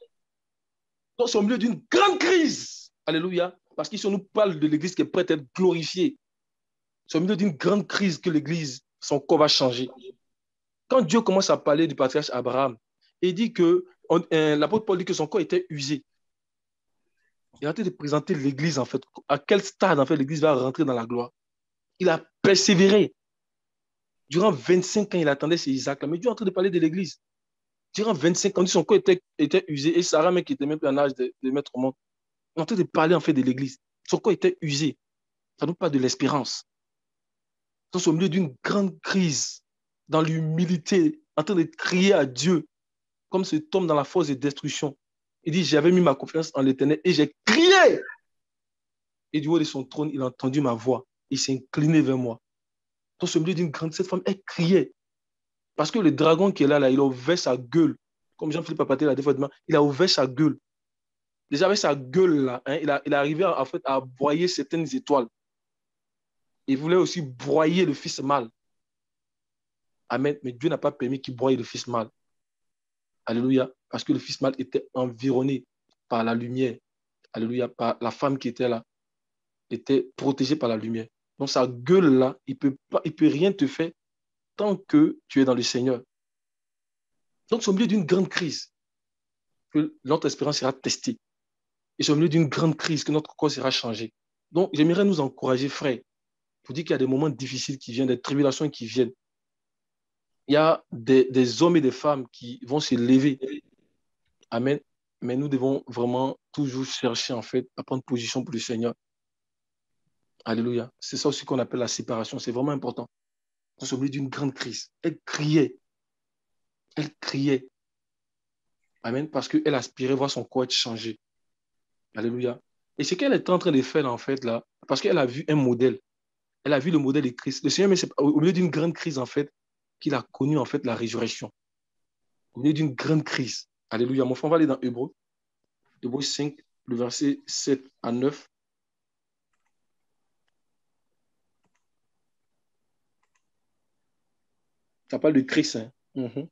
Donc, c'est au milieu d'une grande crise. Alléluia. Parce qu'ici, on nous parle de l'Église qui est prête à être glorifiée. C'est au milieu d'une grande crise que l'Église, son corps va changer. Quand Dieu commence à parler du patriarche Abraham, il dit que, l'apôtre Paul dit que son corps était usé. Il a tenté de présenter l'Église, en fait, à quel stade, en fait, l'Église va rentrer dans la gloire. Il a persévéré. Durant 25 ans, il attendait ces Isaac-là. Mais Dieu est en train de parler de l'Église. Durant 25 ans, son corps était usé. Et Sarah, même qui était même plus en âge de mettre au monde, il est en train de parler, en fait, de l'Église. Son corps était usé. Ça nous parle de l'espérance. Nous sommes au milieu d'une grande crise, dans l'humilité, en train de crier à Dieu, comme cet homme dans la fosse de destruction. Il dit, j'avais mis ma confiance en l'Éternel et j'ai crié. Et du haut de son trône, il a entendu ma voix. Il s'est incliné vers moi. Donc, au milieu d'une grande, cette femme, elle criait. Parce que le dragon qui est là, il a ouvert sa gueule. Comme Jean-Philippe Papaté l'a dit, il a ouvert sa gueule. Déjà avec sa gueule là, il est arrivé en fait à broyer certaines étoiles. Il voulait aussi broyer le fils mâle. Amen. Mais Dieu n'a pas permis qu'il broye le fils mâle. Alléluia. Parce que le fils mâle était environné par la lumière. Alléluia. Par la femme qui était là, était protégée par la lumière. Donc sa gueule là, il peut rien te faire tant que tu es dans le Seigneur. Donc c'est au milieu d'une grande crise que notre espérance sera testée. Et c'est au milieu d'une grande crise que notre corps sera changé. Donc j'aimerais nous encourager, frères, pour dire qu'il y a des moments difficiles qui viennent, des tribulations qui viennent. Il y a des hommes et des femmes qui vont se lever. Amen. Mais nous devons vraiment toujours chercher, en fait, à prendre position pour le Seigneur. Alléluia. C'est ça aussi qu'on appelle la séparation. C'est vraiment important. On s'est oublié d'une grande crise. Elle criait. Elle criait. Amen. Parce qu'elle aspirait voir son corps être changé. Alléluia. Et ce qu'elle est en train de faire, là, en fait, là, parce qu'elle a vu un modèle. Elle a vu le modèle de Christ. Le Seigneur, mais c'est au milieu d'une grande crise, en fait, qu'il a connu, en fait, la résurrection. Au milieu d'une grande crise. Alléluia. Mon frère, on va aller dans Hébreux. Hébreux 5, le verset 7 à 9. Ça parle de Christ. Hein?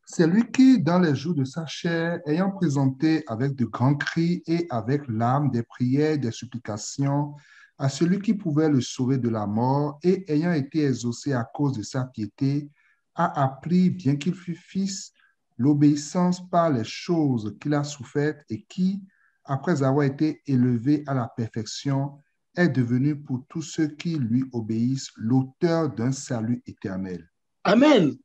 C'est lui qui, dans les jours de sa chair, ayant présenté avec de grands cris et avec larmes des prières, des supplications à celui qui pouvait le sauver de la mort, et ayant été exaucé à cause de sa piété, a appris, bien qu'il fût fils, l'obéissance par les choses qu'il a souffertes et qui, après avoir été élevé à la perfection, est devenu pour tous ceux qui lui obéissent l'auteur d'un salut éternel. Amen.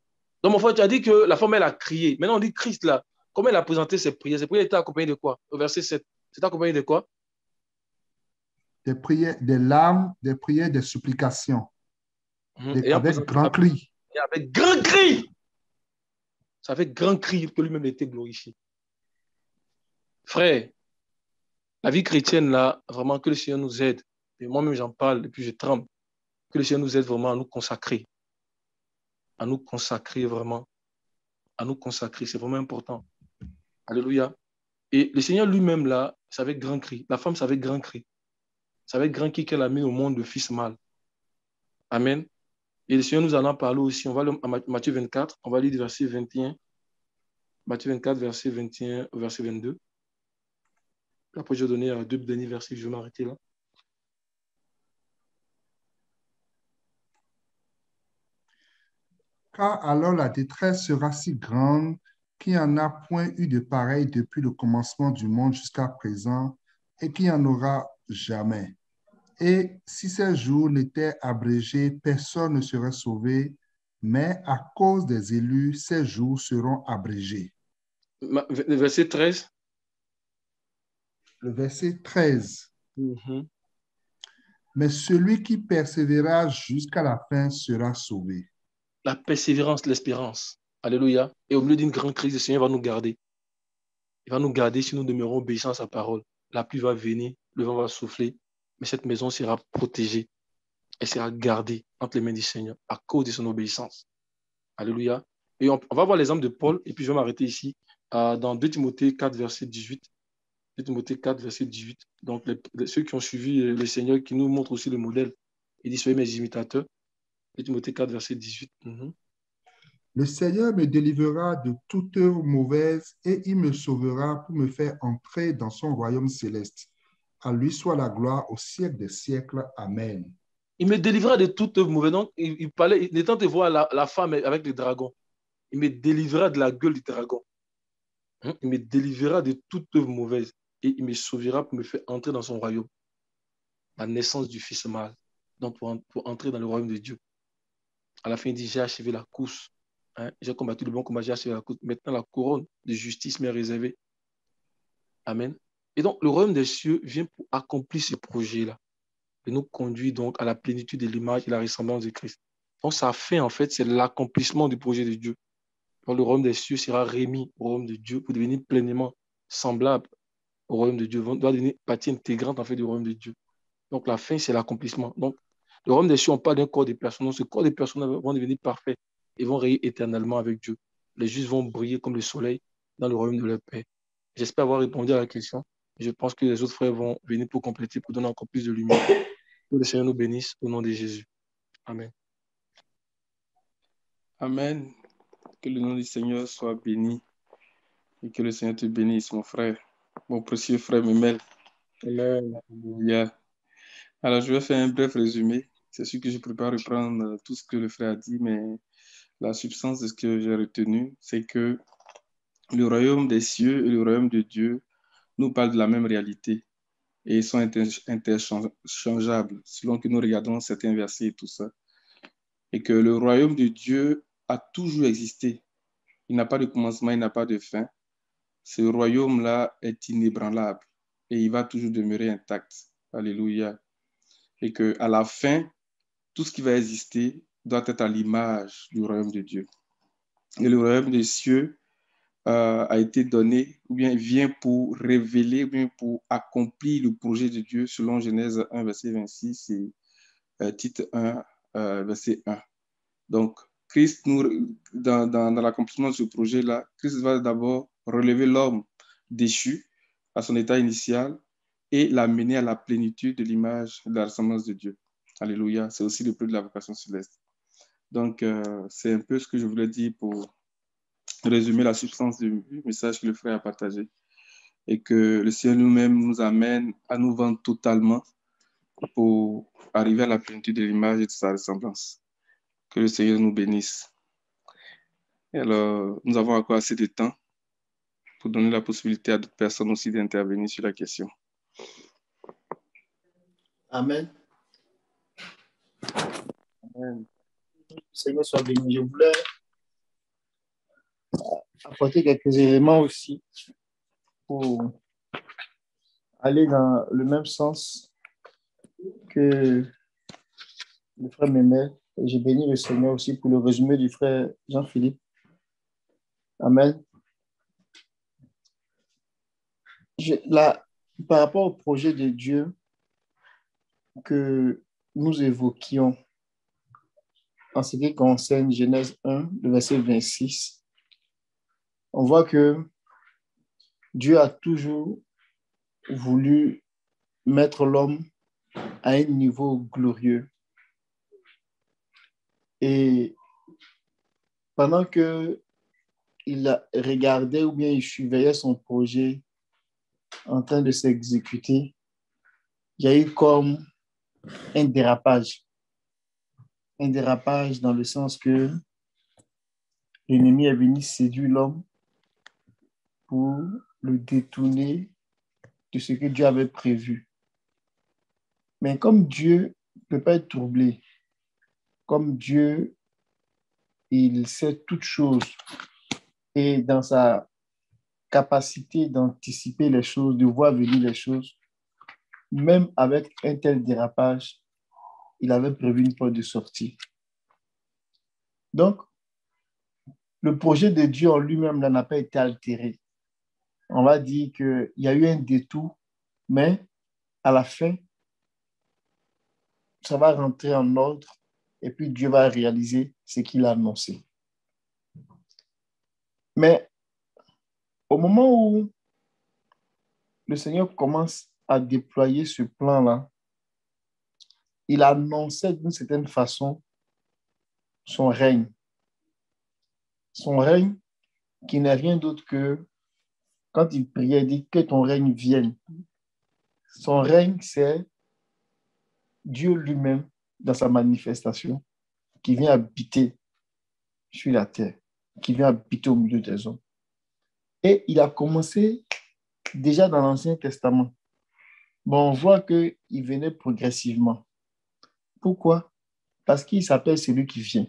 Donc, mon frère, tu as dit que la femme, elle a crié. Maintenant, on dit Christ, là. Comment elle a présenté ses prières? Ses prières étaient accompagnées de quoi? Au verset 7. C'était accompagné de quoi? Des prières, des larmes, des prières, des supplications. Avec grand cri. Et avec grand cri. C'est avec grand cri que lui-même était glorifié. Frère, la vie chrétienne, là, vraiment, que le Seigneur nous aide. Et moi-même, j'en parle, et puis je tremble. Que le Seigneur nous aide vraiment à nous consacrer. À nous consacrer vraiment. À nous consacrer. C'est vraiment important. Alléluia. Et le Seigneur lui-même, là, c'est avec grand cri. La femme, c'est avec grand cri. C'est avec grand qui qu'elle a mis au monde le Fils mâle. Amen. Et le Seigneur nous en a parlé aussi. On va lire à Matthieu 24, on va lire du verset 21. Matthieu 24, verset 21 au verset 22. Après, je vais donner deux derniers versets, je vais m'arrêter là. Car alors la détresse sera si grande qu'il n'y en a point eu de pareil depuis le commencement du monde jusqu'à présent et qu'il n'y en aura jamais. Et si ces jours n'étaient abrégés, personne ne serait sauvé, mais à cause des élus, ces jours seront abrégés. Le verset 13. Le verset 13. Mais celui qui persévérera jusqu'à la fin sera sauvé. La persévérance, l'espérance. Alléluia. Et au milieu d'une grande crise, le Seigneur va nous garder. Il va nous garder si nous demeurons obéissants à sa parole. La pluie va venir, le vent va souffler, mais cette maison sera protégée. Elle sera gardée entre les mains du Seigneur à cause de son obéissance. Alléluia. Et on va voir l'exemple de Paul, et puis je vais m'arrêter ici, dans 2 Timothée 4, verset 18. 2 Timothée 4, verset 18. Donc, ceux qui ont suivi le Seigneur, qui nous montrent aussi le modèle. Il dit, soyez mes imitateurs. 2 Timothée 4, verset 18. Le Seigneur me délivrera de toute œuvre mauvaise et il me sauvera pour me faire entrer dans son royaume céleste. À lui soit la gloire au siècle des siècles. Amen. Il me délivrera de toute œuvre mauvaise. Donc, il parlait, il était de voir la femme avec le dragon. Il me délivrera de la gueule du dragon. Il me délivrera de toute œuvre mauvaise et il me sauvera pour me faire entrer dans son royaume. La naissance du Fils mâle. Donc, pour entrer dans le royaume de Dieu. À la fin, il dit, j'ai achevé la course. J'ai combattu le bon combat, j'ai achevé la course. Maintenant, la couronne de justice m'est réservée. Amen. Et donc, le royaume des cieux vient pour accomplir ce projet-là. Et nous conduit donc à la plénitude de l'image et la ressemblance de Christ. Donc, sa fin, en fait, c'est l'accomplissement du projet de Dieu. Donc, le royaume des cieux sera remis au royaume de Dieu pour devenir pleinement semblable au royaume de Dieu. Doit devenir partie intégrante, en fait, du royaume de Dieu. Donc, la fin, c'est l'accomplissement. Donc, le royaume des cieux, on parle d'un corps de personnes. Donc, ce corps de personnes vont devenir parfaits et vont régner éternellement avec Dieu. Les justes vont briller comme le soleil dans le royaume de leur Père. J'espère avoir répondu à la question. Je pense que les autres frères vont venir pour compléter, pour donner encore plus de lumière. Que le Seigneur nous bénisse au nom de Jésus. Amen. Amen. Que le nom du Seigneur soit béni et que le Seigneur te bénisse, mon frère, mon précieux frère Memel. Amen. Alléluia. Alors, je vais faire un bref résumé. C'est sûr que je ne peux pas reprendre tout ce que le frère a dit, mais la substance de ce que j'ai retenu, c'est que le royaume des cieux et le royaume de Dieu nous parlent de la même réalité et ils sont interchangeables selon que nous regardons certains versets et tout ça. Et que le royaume de Dieu a toujours existé. Il n'a pas de commencement, il n'a pas de fin. Ce royaume-là est inébranlable et il va toujours demeurer intact. Alléluia. Et qu'à la fin, tout ce qui va exister doit être à l'image du royaume de Dieu. Et le royaume des cieux a été donné, ou bien vient pour révéler, ou bien pour accomplir le projet de Dieu selon Genèse 1, verset 26 et Tite 1, verset 1. Donc, Christ, dans l'accomplissement de ce projet-là, Christ va d'abord relever l'homme déchu à son état initial et l'amener à la plénitude de l'image de la ressemblance de Dieu. Alléluia. C'est aussi le prix de la vocation céleste. Donc, c'est un peu ce que je voulais dire pour résumer la substance du message que le frère a partagé. Et que le Seigneur nous-mêmes nous amène à nous vendre totalement pour arriver à la plénitude de l'image et de sa ressemblance. Que le Seigneur nous bénisse. Et alors, nous avons encore assez de temps pour donner la possibilité à d'autres personnes aussi d'intervenir sur la question. Amen. Amen. Seigneur soit béni. Je voulais apporter quelques éléments aussi pour aller dans le même sens que le frère Mémel. Et j'ai béni le Seigneur aussi pour le résumé du frère Jean-Philippe. Amen. Par rapport au projet de Dieu que nous évoquions en ce qui concerne Genèse 1, le verset 26, on voit que Dieu a toujours voulu mettre l'homme à un niveau glorieux. Et pendant que il regardait ou bien il surveillait son projet en train de s'exécuter, il y a eu comme un dérapage. Un dérapage dans le sens que l'ennemi est venu séduire l'homme pour le détourner de ce que Dieu avait prévu. Mais comme Dieu ne peut pas être troublé, comme Dieu, il sait toutes choses et dans sa capacité d'anticiper les choses, de voir venir les choses, même avec un tel dérapage, il avait prévu une porte de sortie. Donc, le projet de Dieu en lui-même n'a pas été altéré. On va dire qu'il y a eu un détour, mais à la fin, ça va rentrer en ordre et puis Dieu va réaliser ce qu'il a annoncé. Mais au moment où le Seigneur commence à déployer ce plan-là, il annonçait d'une certaine façon son règne. Son règne qui n'est rien d'autre que, quand il priait, il dit que ton règne vienne. Son règne, c'est Dieu lui-même dans sa manifestation qui vient habiter sur la terre, qui vient habiter au milieu des hommes. Et il a commencé déjà dans l'Ancien Testament. Bon, on voit qu'il venait progressivement. Pourquoi? Parce qu'il s'appelle celui qui vient.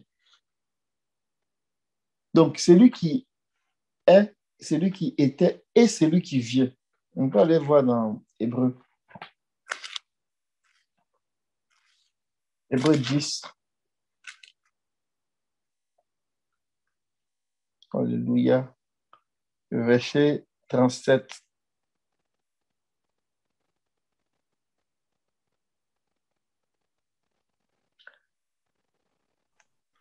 Donc, celui qui est, celui qui était et celui qui vient. On peut aller voir dans Hébreu. Hébreu 10. Alléluia. Verset 37.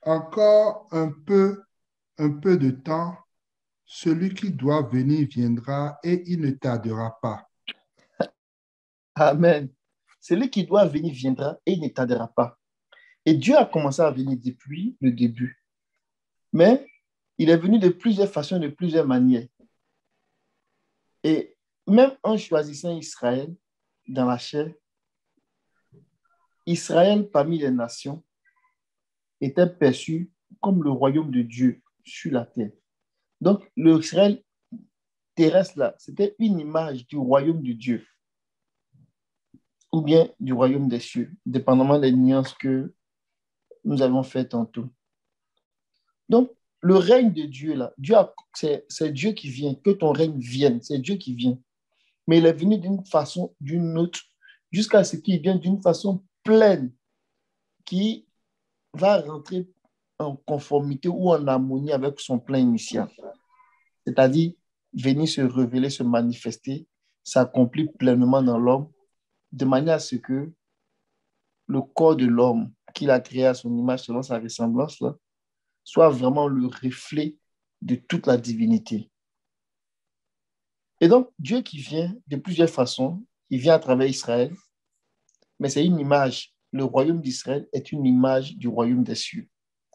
Encore un peu de temps, celui qui doit venir viendra et il ne tardera pas. Amen. Celui qui doit venir viendra et il ne tardera pas. Et Dieu a commencé à venir depuis le début. Mais il est venu de plusieurs façons, de plusieurs manières. Et même en choisissant Israël dans la chair, Israël parmi les nations était perçu comme le royaume de Dieu sur la terre. Donc, l'Israël terrestre là, c'était une image du royaume de Dieu ou bien du royaume des cieux, dépendamment des nuances que nous avons faites tantôt. Donc, le règne de Dieu là, c'est Dieu qui vient, que ton règne vienne, c'est Dieu qui vient. Mais il est venu d'une façon, d'une autre, jusqu'à ce qu'il vienne d'une façon pleine qui va rentrer en conformité ou en harmonie avec son plan initial. C'est-à-dire venir se révéler, se manifester, s'accomplir pleinement dans l'homme, de manière à ce que le corps de l'homme qu'il a créé à son image selon sa ressemblance là, soit vraiment le reflet de toute la divinité. Et donc, Dieu qui vient de plusieurs façons, il vient à travers Israël, mais c'est une image. Le royaume d'Israël est une image du royaume des cieux,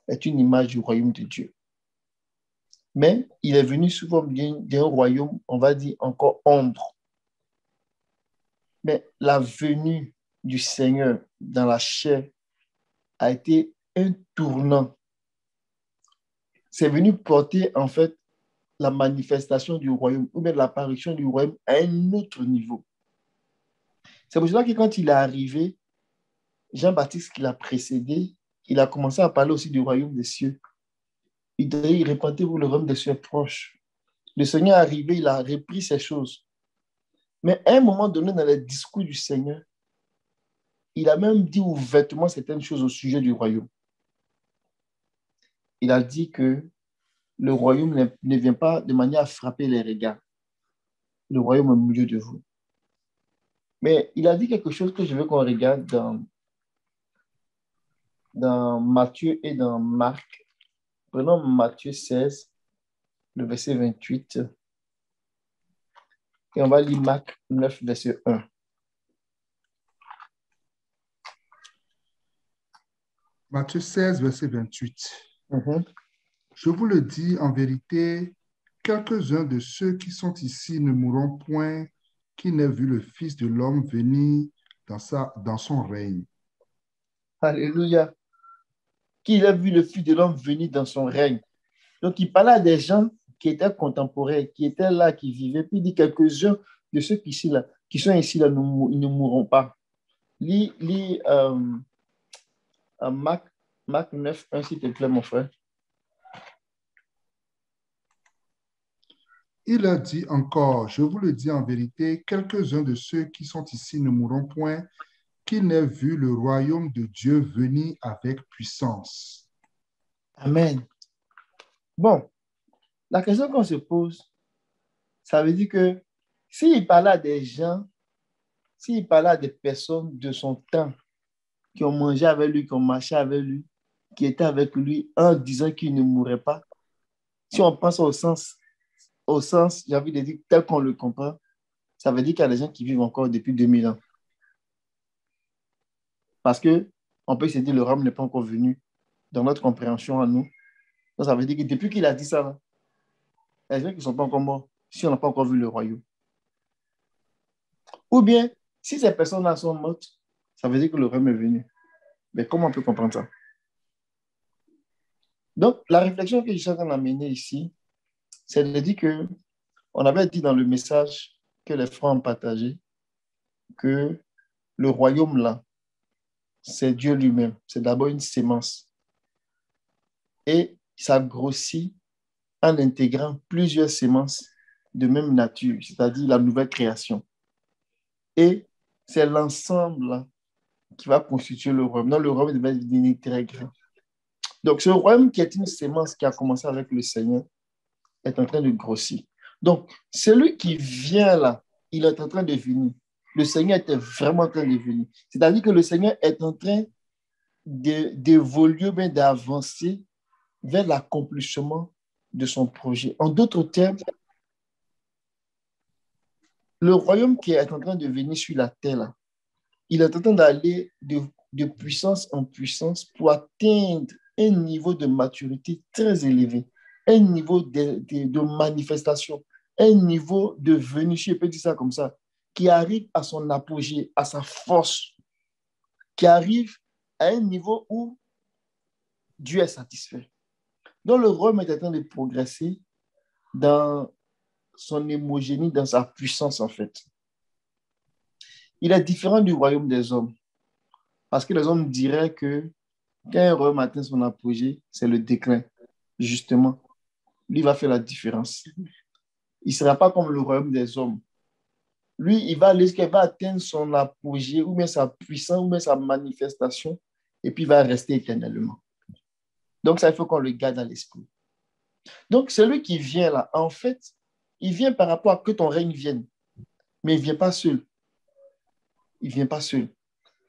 est une image du royaume de Dieu. Mais il est venu sous forme d'un royaume, on va dire, encore ombre. Mais la venue du Seigneur dans la chair a été un tournant. C'est venu porter, en fait, la manifestation du royaume, ou bien l'apparition du royaume à un autre niveau. C'est pour cela que quand il est arrivé, Jean-Baptiste qui l'a précédé, il a commencé à parler aussi du royaume des cieux. Il dit, répandez-vous, le royaume des cieux est proche. Le Seigneur est arrivé, il a repris ces choses. Mais à un moment donné, dans les discours du Seigneur, il a même dit ouvertement certaines choses au sujet du royaume. Il a dit que le royaume ne vient pas de manière à frapper les regards. Le royaume est au milieu de vous. Mais il a dit quelque chose que je veux qu'on regarde dans Matthieu et dans Marc. Prenons Matthieu 16, le verset 28. Et on va lire Marc 9, verset 1. Matthieu 16, verset 28. Mhm. Je vous le dis en vérité, quelques-uns de ceux qui sont ici ne mourront point, qui n'aient vu le Fils de l'homme venir dans son règne. Alléluia. Qu'il a vu le Fils de l'homme venir dans son règne. Donc, il parlait à des gens qui étaient contemporains, qui étaient là, qui vivaient. Puis il dit quelques-uns de ceux qui sont ici, là, ils ne mourront pas. Lis Marc 9, 1, s'il te plaît, mon frère. Il leur dit encore, je vous le dis en vérité, quelques-uns de ceux qui sont ici ne mourront point, qui n'aient vu le royaume de Dieu venir avec puissance. Amen. Bon, la question qu'on se pose, ça veut dire que s'il parlait à des gens, s'il parlait à des personnes de son temps, qui ont mangé avec lui, qui ont marché avec lui, qui étaient avec lui en disant qu'il ne mourrait pas, si on pense au sens, j'ai envie de dire, tel qu'on le comprend, ça veut dire qu'il y a des gens qui vivent encore depuis 2000 ans. Parce qu'on peut se dire, le royaume n'est pas encore venu dans notre compréhension à nous. Donc, ça veut dire que depuis qu'il a dit ça, là, il y a des gens qui ne sont pas encore morts si on n'a pas encore vu le royaume. Ou bien, si ces personnes-là sont mortes, ça veut dire que le royaume est venu. Mais comment on peut comprendre ça? Donc, la réflexion que je suis en train d'amener ici, c'est de dire que on avait dit dans le message que les frères ont partagé que le royaume là, c'est Dieu lui-même. C'est d'abord une sémence. Et ça grossit en intégrant plusieurs sémences de même nature, c'est-à-dire la nouvelle création. Et c'est l'ensemble là qui va constituer le royaume. Donc, le royaume va devenir très grand. Donc, ce royaume qui est une sémence qui a commencé avec le Seigneur est en train de grossir. Donc, celui qui vient là, il est en train de venir. Le Seigneur était vraiment en train de venir. C'est-à-dire que le Seigneur est en train d'évoluer, bien d'avancer vers l'accomplissement de son projet. En d'autres termes, le royaume qui est en train de venir sur la terre, là, il est en train d'aller de puissance en puissance pour atteindre un niveau de maturité très élevé, un niveau de manifestation, un niveau de venue, si je peux dire ça comme ça, qui arrive à son apogée, à sa force, qui arrive à un niveau où Dieu est satisfait. Donc le royaume est en train de progresser dans son hémogénie, dans sa puissance en fait. Il est différent du royaume des hommes. Parce que les hommes diraient que quand un royaume atteint son apogée, c'est le déclin. Justement, lui va faire la différence. Il ne sera pas comme le royaume des hommes. Lui, il va atteindre son apogée, ou bien sa puissance, ou bien sa manifestation, et puis il va rester éternellement. Donc, ça, il faut qu'on le garde à l'esprit. Donc, celui qui vient là, en fait, il vient par rapport à que ton règne vienne. Mais il ne vient pas seul. Il ne vient pas seul.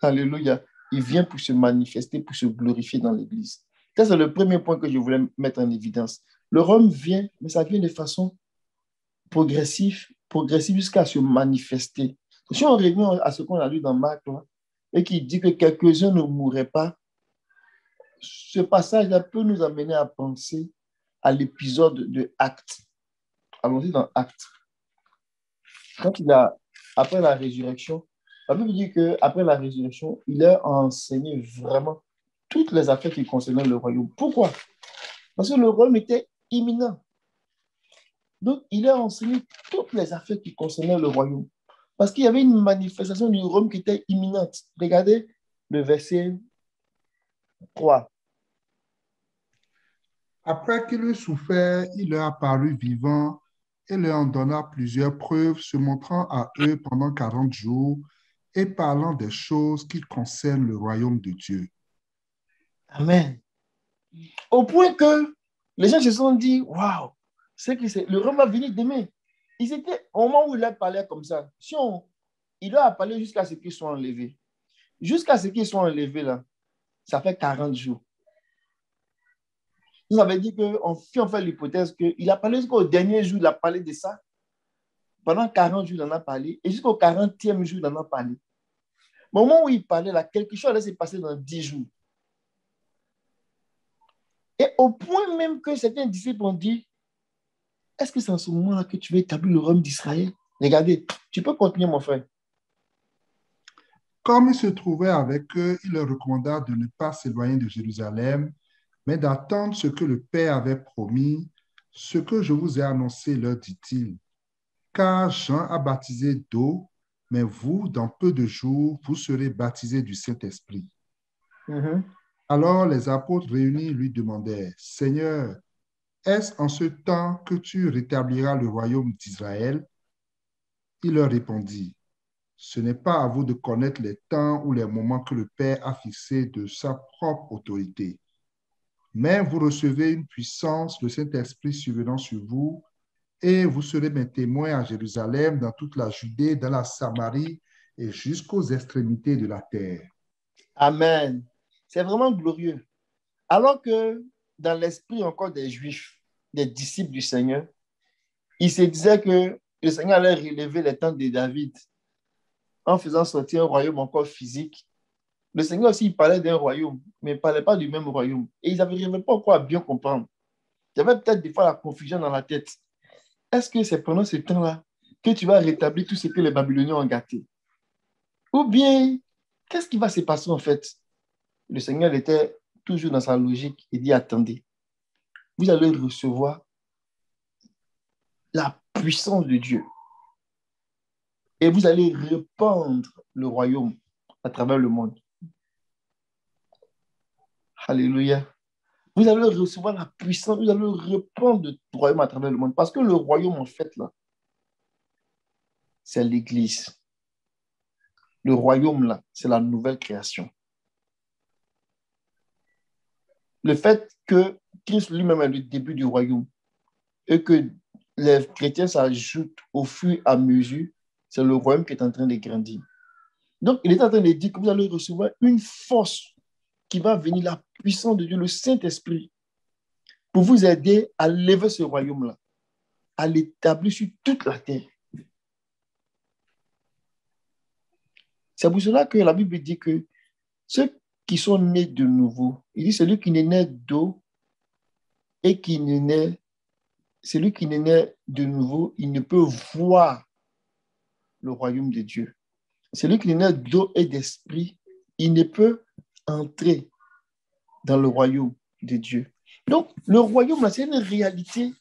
Alléluia. Il vient pour se manifester, pour se glorifier dans l'Église. Ça, c'est le premier point que je voulais mettre en évidence. Le royaume vient, mais ça vient de façon progressive jusqu'à se manifester. Si on revient à ce qu'on a lu dans Marc, là, et qui dit que quelques-uns ne mourraient pas, ce passage-là peut nous amener à penser à l'épisode de Actes. Allons-y dans Actes. Après la résurrection, la Bible dit qu'après la résurrection, il a enseigné vraiment toutes les affaires qui concernaient le royaume. Pourquoi? Parce que le royaume était imminent. Donc, il a enseigné toutes les affaires qui concernaient le royaume. Parce qu'il y avait une manifestation du royaume qui était imminente. Regardez le verset 3. Après qu'il eut souffert, il leur apparut vivant et leur en donna plusieurs preuves, se montrant à eux pendant 40 jours et parlant des choses qui concernent le royaume de Dieu. Amen. Au point que les gens se sont dit, waouh, le royaume va venir demain. Ils étaient, au moment où il leur parlait comme ça, il leur a parlé jusqu'à ce qu'ils soient enlevés. Jusqu'à ce qu'ils soient enlevés, là, ça fait 40 jours. Vous avez dit qu'on fait l'hypothèse qu'il a parlé jusqu'au dernier jour, il a parlé de ça. Pendant 40 jours, il en a parlé. Et jusqu'au 40e jour, il en a parlé. Au moment où il parlait, là, quelque chose allait se passer dans 10 jours. Et au point même que certains disciples ont dit, est-ce que c'est en ce moment-là que tu veux établir le royaume d'Israël? Regardez, tu peux continuer, mon frère. Comme il se trouvait avec eux, il leur recommanda de ne pas s'éloigner de Jérusalem, mais d'attendre ce que le Père avait promis, ce que je vous ai annoncé, leur dit-il. Car Jean a baptisé d'eau, mais vous, dans peu de jours, vous serez baptisés du Saint-Esprit. Alors les apôtres réunis lui demandèrent, Seigneur, est-ce en ce temps que tu rétabliras le royaume d'Israël? Il leur répondit, ce n'est pas à vous de connaître les temps ou les moments que le Père a fixés de sa propre autorité. Mais vous recevez une puissance, le Saint-Esprit survenant sur vous, et vous serez mes témoins à Jérusalem, dans toute la Judée, dans la Samarie et jusqu'aux extrémités de la terre. Amen. C'est vraiment glorieux. Alors que dans l'esprit encore des Juifs, des disciples du Seigneur, ils se disaient que le Seigneur allait relever les temps de David en faisant sortir un royaume encore physique. Le Seigneur aussi, il parlait d'un royaume, mais il ne parlait pas du même royaume. Et ils n'arrivaient pas encore à bien comprendre. Il y avait peut-être des fois la confusion dans la tête. Est-ce que c'est pendant ce temps-là que tu vas rétablir tout ce que les Babyloniens ont gâté? Ou bien, qu'est-ce qui va se passer en fait? Le Seigneur était toujours dans sa logique. Il dit, attendez, vous allez recevoir la puissance de Dieu. Et vous allez répandre le royaume à travers le monde. Alléluia. Vous allez recevoir la puissance, vous allez répandre le royaume à travers le monde. Parce que le royaume, en fait, là, c'est l'Église. Le royaume, là, c'est la nouvelle création. Le fait que Christ lui-même est le début du royaume et que les chrétiens s'ajoutent au fur et à mesure, c'est le royaume qui est en train de grandir. Donc, il est en train de dire que vous allez recevoir une force qui va venir, la puissance de Dieu, le Saint-Esprit, pour vous aider à lever ce royaume-là, à l'établir sur toute la terre. C'est pour cela que la Bible dit que ceux qui sont nés de nouveau, il dit celui qui n'est né d'eau et qui n'est né, celui qui n'est né de nouveau, il ne peut voir le royaume de Dieu. Celui qui n'est né d'eau et d'esprit, il ne peut entrer dans le royaume de Dieu. Donc, le royaume, là, c'est une réalité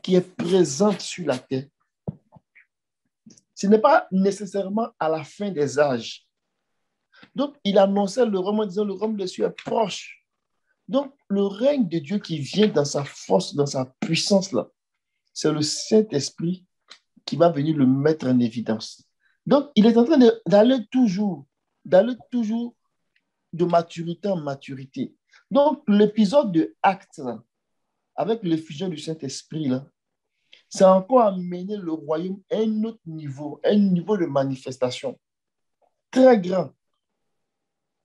qui est présente sur la terre. Ce n'est pas nécessairement à la fin des âges. Donc, il annonçait le royaume en disant le royaume des cieux est proche. Donc, le règne de Dieu qui vient dans sa force, dans sa puissance, là, c'est le Saint-Esprit qui va venir le mettre en évidence. Donc, il est en train d'aller toujours de maturité en maturité. Donc, l'épisode de Actes, là, avec l'effusion du Saint-Esprit, là, c'est encore amener le royaume à un autre niveau, un niveau de manifestation très grand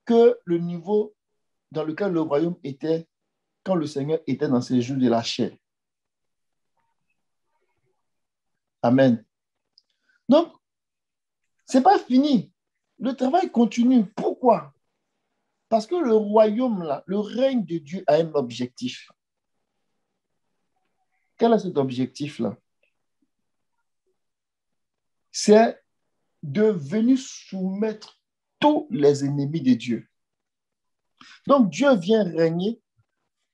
que le niveau dans lequel le royaume était quand le Seigneur était dans ses jours de la chair. Amen. Donc, ce n'est pas fini. Le travail continue. Pourquoi? Parce que le royaume, là, le règne de Dieu a un objectif. Quel est cet objectif-là? C'est de venir soumettre tous les ennemis de Dieu. Donc, Dieu vient régner,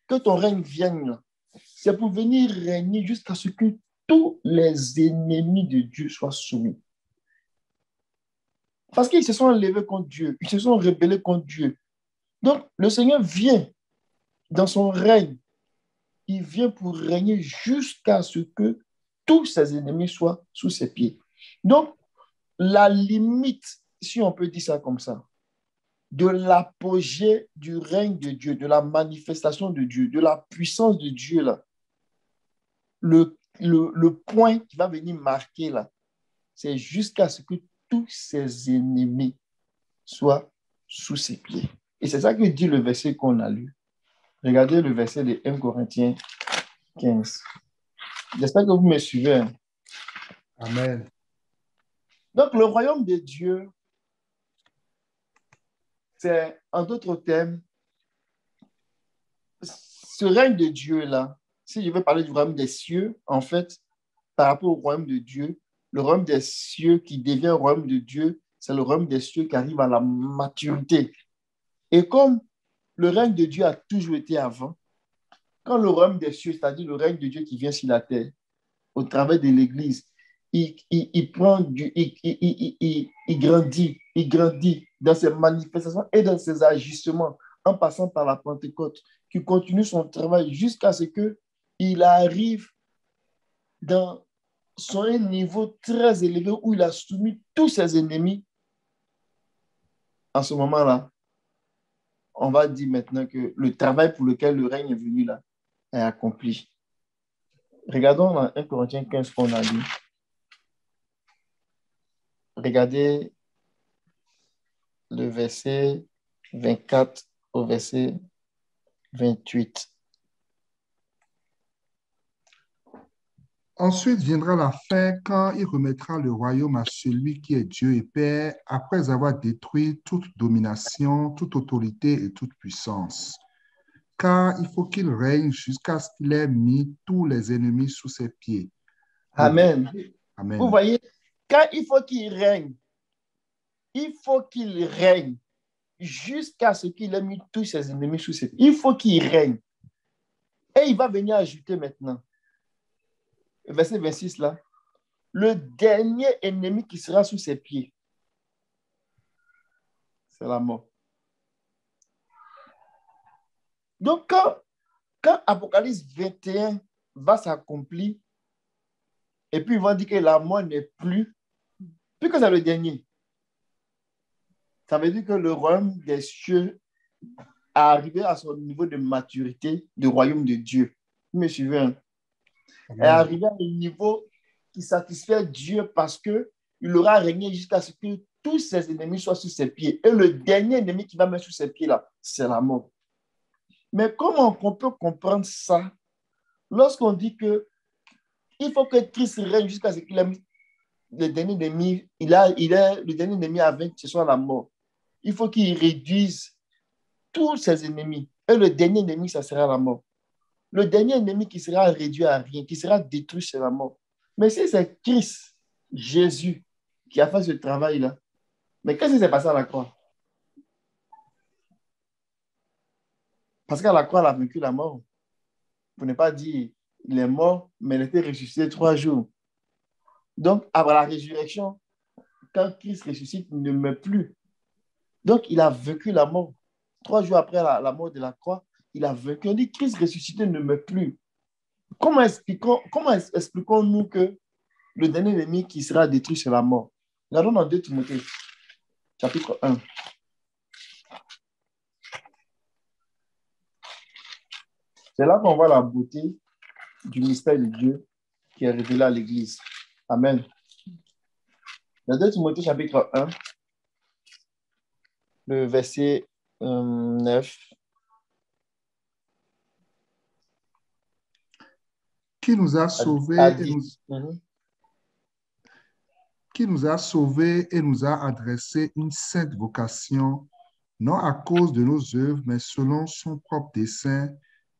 que ton règne vienne là. C'est pour venir régner jusqu'à ce que tous les ennemis de Dieu soient soumis. Parce qu'ils se sont enlevés contre Dieu, ils se sont rebellés contre Dieu. Donc, le Seigneur vient dans son règne. Il vient pour régner jusqu'à ce que tous ses ennemis soient sous ses pieds. Donc, la limite, si on peut dire ça comme ça, de l'apogée du règne de Dieu, de la manifestation de Dieu, de la puissance de Dieu, là, le point qui va venir marquer, là, c'est jusqu'à ce que tous ses ennemis soient sous ses pieds. Et c'est ça que dit le verset qu'on a lu. Regardez le verset de 1 Corinthiens 15. J'espère que vous me suivez. Amen. Donc, le royaume de Dieu, c'est, en d'autres termes, ce règne de Dieu-là, si je veux parler du royaume des cieux, en fait, par rapport au royaume de Dieu, le royaume des cieux qui devient royaume de Dieu, c'est le royaume des cieux qui arrive à la maturité. Et comme le règne de Dieu a toujours été avant, quand le royaume des cieux, c'est-à-dire le règne de Dieu qui vient sur la terre, au travers de l'Église, il prend il grandit dans ses manifestations et dans ses ajustements, en passant par la Pentecôte, qui continue son travail jusqu'à ce qu'il arrive dans son niveau très élevé où il a soumis tous ses ennemis. En ce moment-là, on va dire maintenant que le travail pour lequel le règne est venu là est accompli. Regardons dans 1 Corinthiens 15 qu'on a lu. Regardez le verset 24 au verset 28. Ensuite viendra la fin quand il remettra le royaume à celui qui est Dieu et Père, après avoir détruit toute domination, toute autorité et toute puissance. Car il faut qu'il règne jusqu'à ce qu'il ait mis tous les ennemis sous ses pieds. Amen. Amen. Vous voyez, quand il faut qu'il règne jusqu'à ce qu'il ait mis tous ses ennemis sous ses pieds. Il faut qu'il règne. Et il va venir ajouter maintenant, verset 26 là, le dernier ennemi qui sera sous ses pieds, c'est la mort. Donc, quand Apocalypse 21 va s'accomplir, et puis ils vont dire que la mort n'est plus, puisque c'est le dernier, ça veut dire que le royaume des cieux a arrivé à son niveau de maturité du royaume de Dieu. Vous me suivez? Hein? Est arrivé à un niveau qui satisfait Dieu parce qu'il aura régné jusqu'à ce que tous ses ennemis soient sous ses pieds. Et le dernier ennemi qui va mettre sous ses pieds là, c'est la mort. Mais comment on peut comprendre ça lorsqu'on dit que il faut que Christ règne jusqu'à ce qu'il ait mis le dernier ennemi, le dernier ennemi à vaincre, ce soit la mort. Il faut qu'il réduise tous ses ennemis. Et le dernier ennemi, ça sera la mort. Le dernier ennemi qui sera réduit à rien, qui sera détruit, c'est la mort. Mais si c'est Christ, Jésus, qui a fait ce travail-là, mais qu'est-ce qui s'est passé à la croix? Parce qu'à la croix, il a vaincu la mort. Pour ne pas dire, il est mort, mais il a été ressuscité 3 jours. Donc, après la résurrection, quand Christ ressuscite, il ne meurt plus. Donc, il a vaincu la mort. 3 jours après la mort de la croix, il a vaincu. On dit Christ ressuscité ne meurt plus. Comment expliquons-nous que le dernier ennemi qui sera détruit, c'est la mort? Regardons dans 2 Timothée, chapitre 1. C'est là qu'on voit la beauté du mystère de Dieu qui est révélé à l'Église. Amen. Dans 2 Timothée, chapitre 1, le verset 9. Qui nous a sauvés et nous a adressé une sainte vocation, non à cause de nos œuvres, mais selon son propre dessein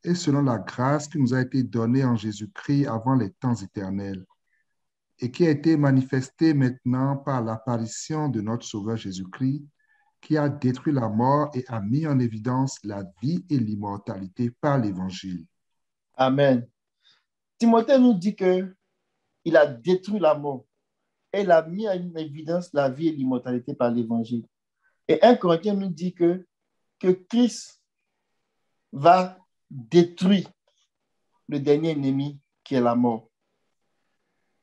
et selon la grâce qui nous a été donnée en Jésus-Christ avant les temps éternels, et qui a été manifestée maintenant par l'apparition de notre Sauveur Jésus-Christ, qui a détruit la mort et a mis en évidence la vie et l'immortalité par l'Évangile. Amen. Timothée nous dit qu'il a détruit la mort et il a mis en évidence la vie et l'immortalité par l'Évangile. Et 1 Corinthiens nous dit que Christ va détruire le dernier ennemi qui est la mort.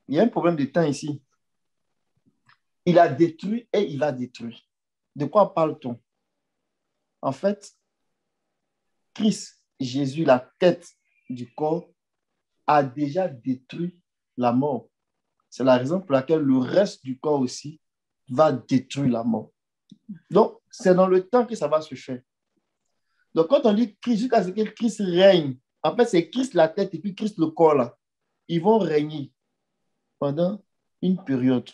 Il y a un problème de temps ici. Il a détruit et il va détruire. De quoi parle-t-on? En fait, Christ, Jésus, la tête du corps, a déjà détruit la mort. C'est la raison pour laquelle le reste du corps aussi va détruire la mort. Donc, c'est dans le temps que ça va se faire. Donc, quand on dit Christ, jusqu'à ce que Christ règne, en fait, c'est Christ la tête et puis Christ le corps là. Ils vont régner pendant une période,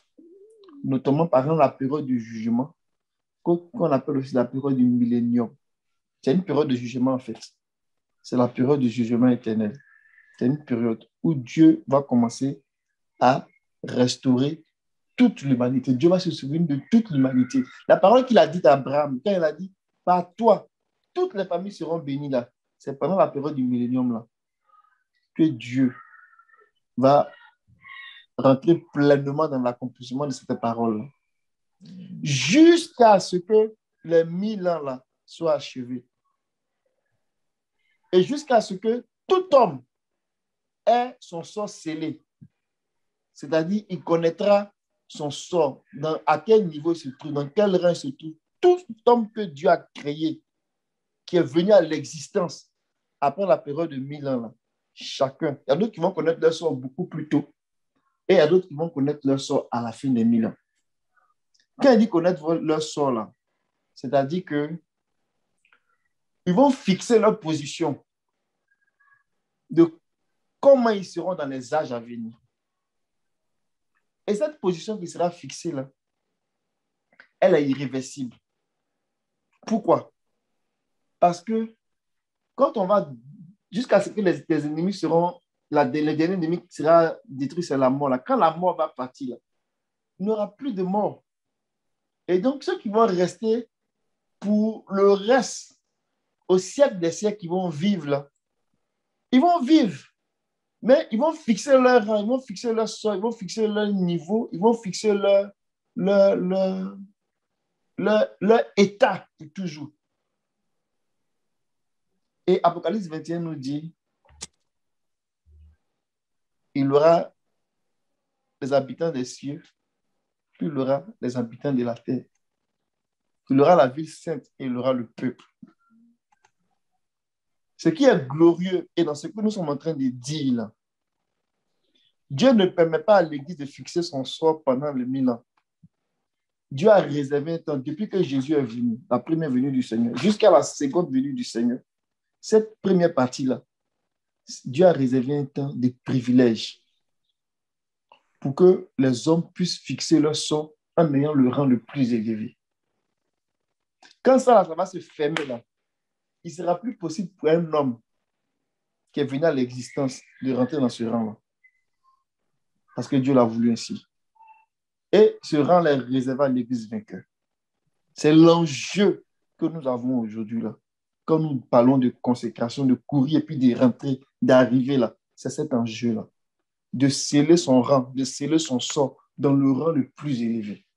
notamment par exemple la période du jugement, qu'on appelle aussi la période du millénium. C'est une période de jugement en fait. c'est la période du jugement éternel. C'est une période où Dieu va commencer à restaurer toute l'humanité. Dieu va se souvenir de toute l'humanité. La parole qu'il a dite à Abraham, quand il a dit, par toi, toutes les familles seront bénies là. C'est pendant la période du millénium là que Dieu va rentrer pleinement dans l'accomplissement de cette parole jusqu'à ce que les 1000 ans là soient achevés. Et jusqu'à ce que tout homme ait son sort scellé. C'est-à-dire, il connaîtra son sort, à quel niveau il se trouve, dans quel rang il se trouve. Tout homme que Dieu a créé, qui est venu à l'existence après la période de 1000 ans, là, chacun. Il y a d'autres qui vont connaître leur sort beaucoup plus tôt. Et il y a d'autres qui vont connaître leur sort à la fin des 1000 ans. Quand il dit connaître leur sort, là, c'est-à-dire qu'ils vont fixer leur position de comment ils seront dans les âges à venir. Et cette position qui sera fixée là, elle est irréversible. Pourquoi? Parce que quand on va jusqu'à ce que les ennemis seront, le dernier ennemi qui sera détruit, c'est la mort. Là. Quand la mort va partir, là, il n'y aura plus de mort. Et donc, ceux qui vont rester pour le reste, au siècle des siècles, qui vont vivre là, ils vont vivre. Mais ils vont fixer leur rang, ils vont fixer leur sort, ils vont fixer leur niveau, ils vont fixer leur état pour toujours. Et Apocalypse 21 nous dit, il y aura les habitants des cieux, puis il y aura les habitants de la terre. Il y aura la ville sainte et il y aura le peuple. Ce qui est glorieux et dans ce que nous sommes en train de dire là, Dieu ne permet pas à l'Église de fixer son sort pendant les 1000 ans. Dieu a réservé un temps, depuis que Jésus est venu, la première venue du Seigneur, jusqu'à la seconde venue du Seigneur. Cette première partie-là, Dieu a réservé un temps de privilège pour que les hommes puissent fixer leur sort en ayant le rang le plus élevé. Quand ça va se fermer là, il ne sera plus possible pour un homme qui est venu à l'existence de rentrer dans ce rang-là. Parce que Dieu l'a voulu ainsi. Et ce rang est réservé à l'Église vainqueur. C'est l'enjeu que nous avons aujourd'hui là. Quand nous parlons de consécration, de courir et puis de rentrer, d'arriver là, c'est cet enjeu-là. De sceller son rang, de sceller son sort dans le rang le plus élevé.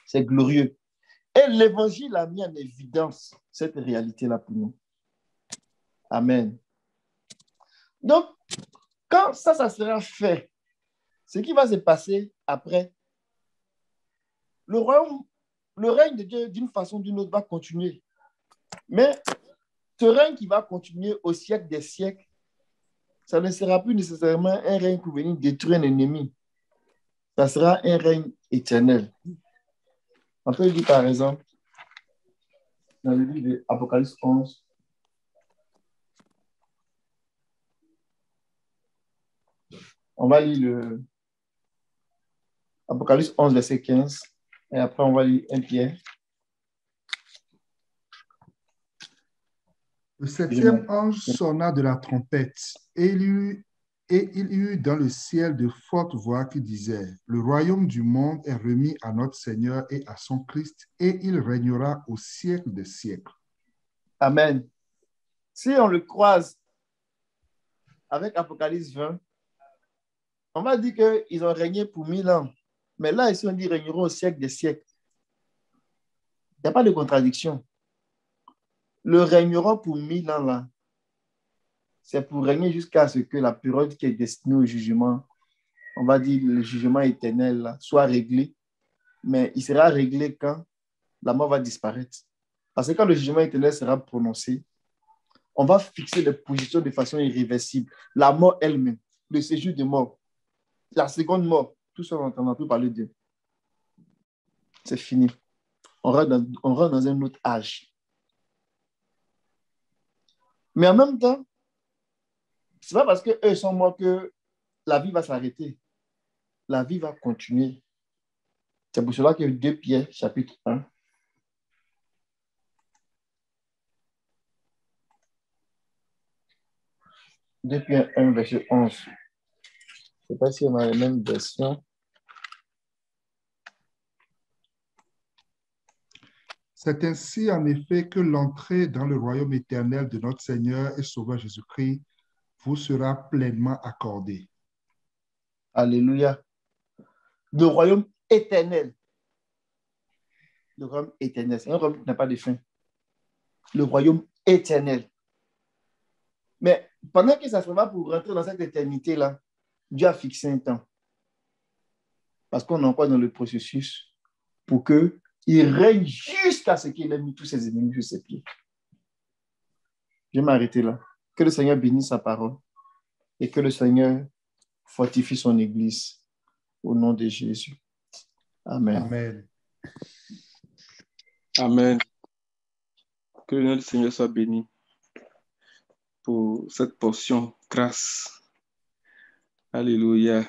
C'est glorieux. Et l'Évangile a mis en évidence cette réalité-là pour nous. Amen. Donc, quand ça sera fait, ce qui va se passer après, le règne de Dieu, d'une façon ou d'une autre, va continuer. Mais ce règne qui va continuer au siècle des siècles, ça ne sera plus nécessairement un règne pour venir détruire un ennemi. Ça sera un règne éternel. On peut dire par exemple, dans le livre de Apocalypse 11, on va lire le Apocalypse 11, verset 15, et après on va lire 1 Pierre. Le septième ange sonna de la trompette, et il y eut dans le ciel de fortes voix qui disaient, le royaume du monde est remis à notre Seigneur et à son Christ, et il régnera au siècle des siècles. Amen. Si on le croise avec Apocalypse 20, on va dire qu'ils ont régné pour 1000 ans. Mais là, ici, on dit régneront au siècle des siècles. Il n'y a pas de contradiction. Le régneront pour 1000 ans, là, c'est pour régner jusqu'à ce que la période qui est destinée au jugement, on va dire le jugement éternel, là, soit réglé. Mais il sera réglé quand la mort va disparaître. Parce que quand le jugement éternel sera prononcé, on va fixer les positions de façon irréversible. La mort elle-même, le séjour de mort, la seconde mort, tout ça, on n'entend plus parler de Dieu. C'est fini. On rentre dans un autre âge. Mais en même temps, ce n'est pas parce qu'eux sont morts que la vie va s'arrêter. La vie va continuer. C'est pour cela que 2 Pierre, chapitre 1. 2 Pierre 1, verset 11. Je ne sais pas si on a la même version. C'est ainsi, en effet, que l'entrée dans le royaume éternel de notre Seigneur et Sauveur Jésus-Christ vous sera pleinement accordée. Alléluia. Le royaume éternel. Le royaume éternel. C'est un royaume qui n'a pas de fin. Le royaume éternel. Mais pendant que ça se va pour rentrer dans cette éternité-là, Dieu a fixé un temps. Parce qu'on est encore dans le processus pour qu'il règne jusqu'à ce qu'il ait mis tous ses ennemis sur ses pieds. Je vais m'arrêter là. Que le Seigneur bénisse sa parole et que le Seigneur fortifie son Église au nom de Jésus. Amen. Amen. Amen. Que le nom du Seigneur soit béni pour cette portion grâce. Alléluia.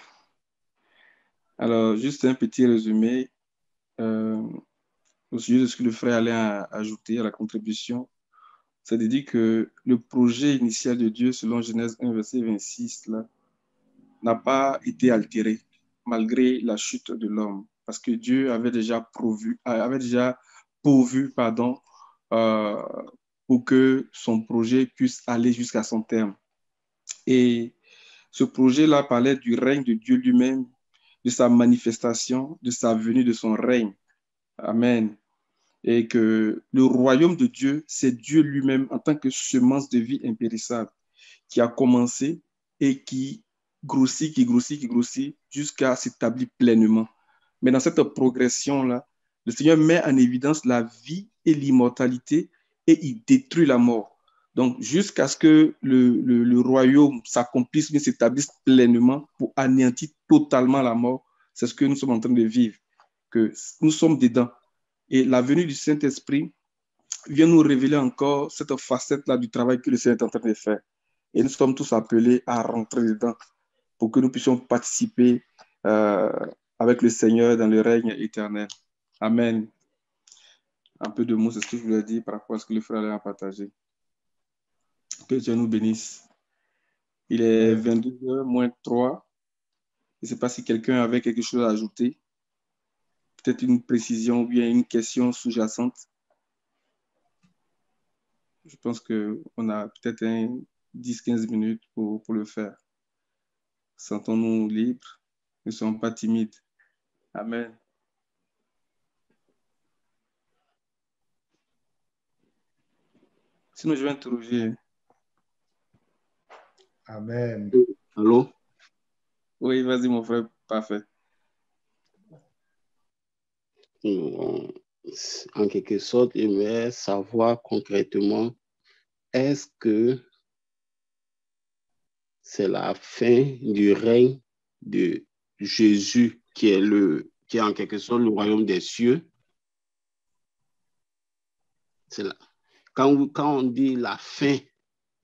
Alors, juste un petit résumé au sujet de ce que le frère allait ajouter à la contribution. C'est de dire que le projet initial de Dieu, selon Genèse 1, verset 26, là, n'a pas été altéré malgré la chute de l'homme, parce que Dieu avait déjà pourvu, pour que son projet puisse aller jusqu'à son terme. Et ce projet-là parlait du règne de Dieu lui-même, de sa manifestation, de sa venue, de son règne. Amen. Et que le royaume de Dieu, c'est Dieu lui-même en tant que semence de vie impérissable qui a commencé et qui grossit jusqu'à s'établir pleinement. Mais dans cette progression-là, le Seigneur met en évidence la vie et l'immortalité et il détruit la mort. Donc, jusqu'à ce que le royaume s'accomplisse, mais s'établisse pleinement pour anéantir totalement la mort, c'est ce que nous sommes en train de vivre, que nous sommes dedans. Et la venue du Saint-Esprit vient nous révéler encore cette facette-là du travail que le Seigneur est en train de faire. Et nous sommes tous appelés à rentrer dedans pour que nous puissions participer avec le Seigneur dans le règne éternel. Amen. Un peu de mots, c'est ce que je voulais dire par rapport à ce que le frère a partagé. Que Dieu nous bénisse. Il est 22h moins 3. Je ne sais pas si quelqu'un avait quelque chose à ajouter. Peut-être une précision ou bien une question sous-jacente. Je pense qu'on a peut-être 10-15 minutes pour le faire. Sentons-nous libres. Ne soyons pas timides. Amen. Sinon, je vais interroger. Amen. Allô? Oui, vas-y, mon frère. Parfait. En quelque sorte, j'aimerais savoir concrètement, est-ce que c'est la fin du règne de Jésus qui est en quelque sorte le royaume des cieux? C'est là. Quand on dit la fin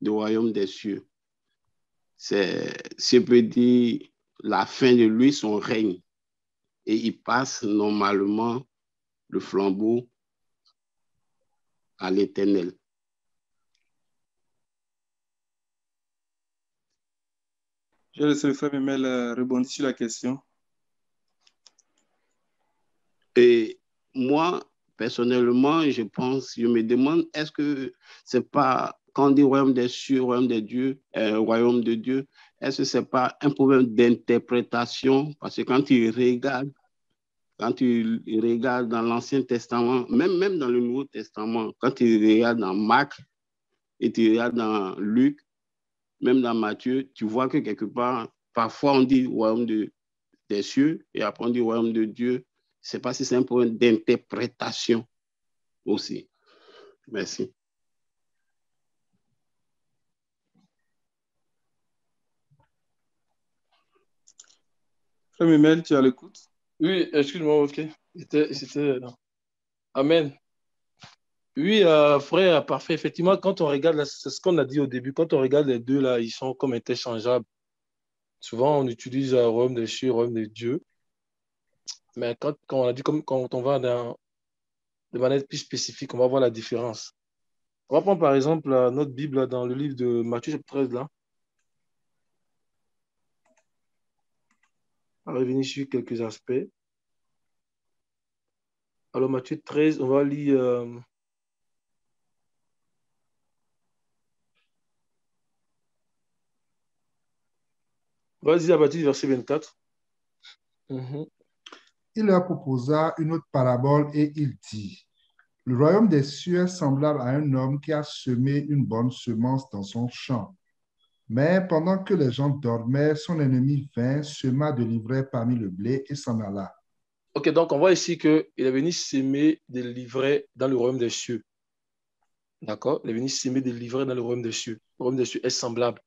du royaume des cieux, c'est peut dire la fin de lui, son règne. Et il passe normalement le flambeau à l'Éternel. Je vais laisser le frère Memel rebondir sur la question. Et moi, personnellement, je me demande, est-ce que c'est pas, quand on dit royaume des cieux, royaume des dieux, royaume de Dieu, est-ce que c'est pas un problème d'interprétation? Parce que quand tu regardes dans l'Ancien Testament, même dans le Nouveau Testament, quand tu regardes dans Marc et tu regardes dans Luc, même dans Matthieu, tu vois que quelque part, parfois on dit royaume des cieux et après on dit royaume de Dieu. Je ne sais pas si c'est un problème d'interprétation aussi. Merci. Frère Memel, tu as l'écoute? Oui, excuse-moi, ok. C'était... Amen. Oui, frère, parfait. Effectivement, quand on regarde, c'est ce qu'on a dit au début, quand on regarde les deux, là, ils sont comme interchangeables. Souvent, on utilise royaume des cieux, royaume de Dieu. Mais quand on a dit, quand on va de manière plus spécifique, on va voir la différence. On va prendre par exemple notre Bible dans le livre de Matthieu chapitre 13, là. On va revenir sur quelques aspects. Alors, Matthieu 13, on va lire... Vas-y, à partir du verset 24. Il leur proposa une autre parabole et il dit, le royaume des cieux est semblable à un homme qui a semé une bonne semence dans son champ. Mais pendant que les gens dormaient, son ennemi vint, sema de l'ivraie parmi le blé et s'en alla. Ok, donc on voit ici qu'il est venu s'aimer des livrets dans le royaume des cieux. D'accord? Il est venu s'aimer des livrets dans le royaume des cieux. Le royaume des cieux est semblable.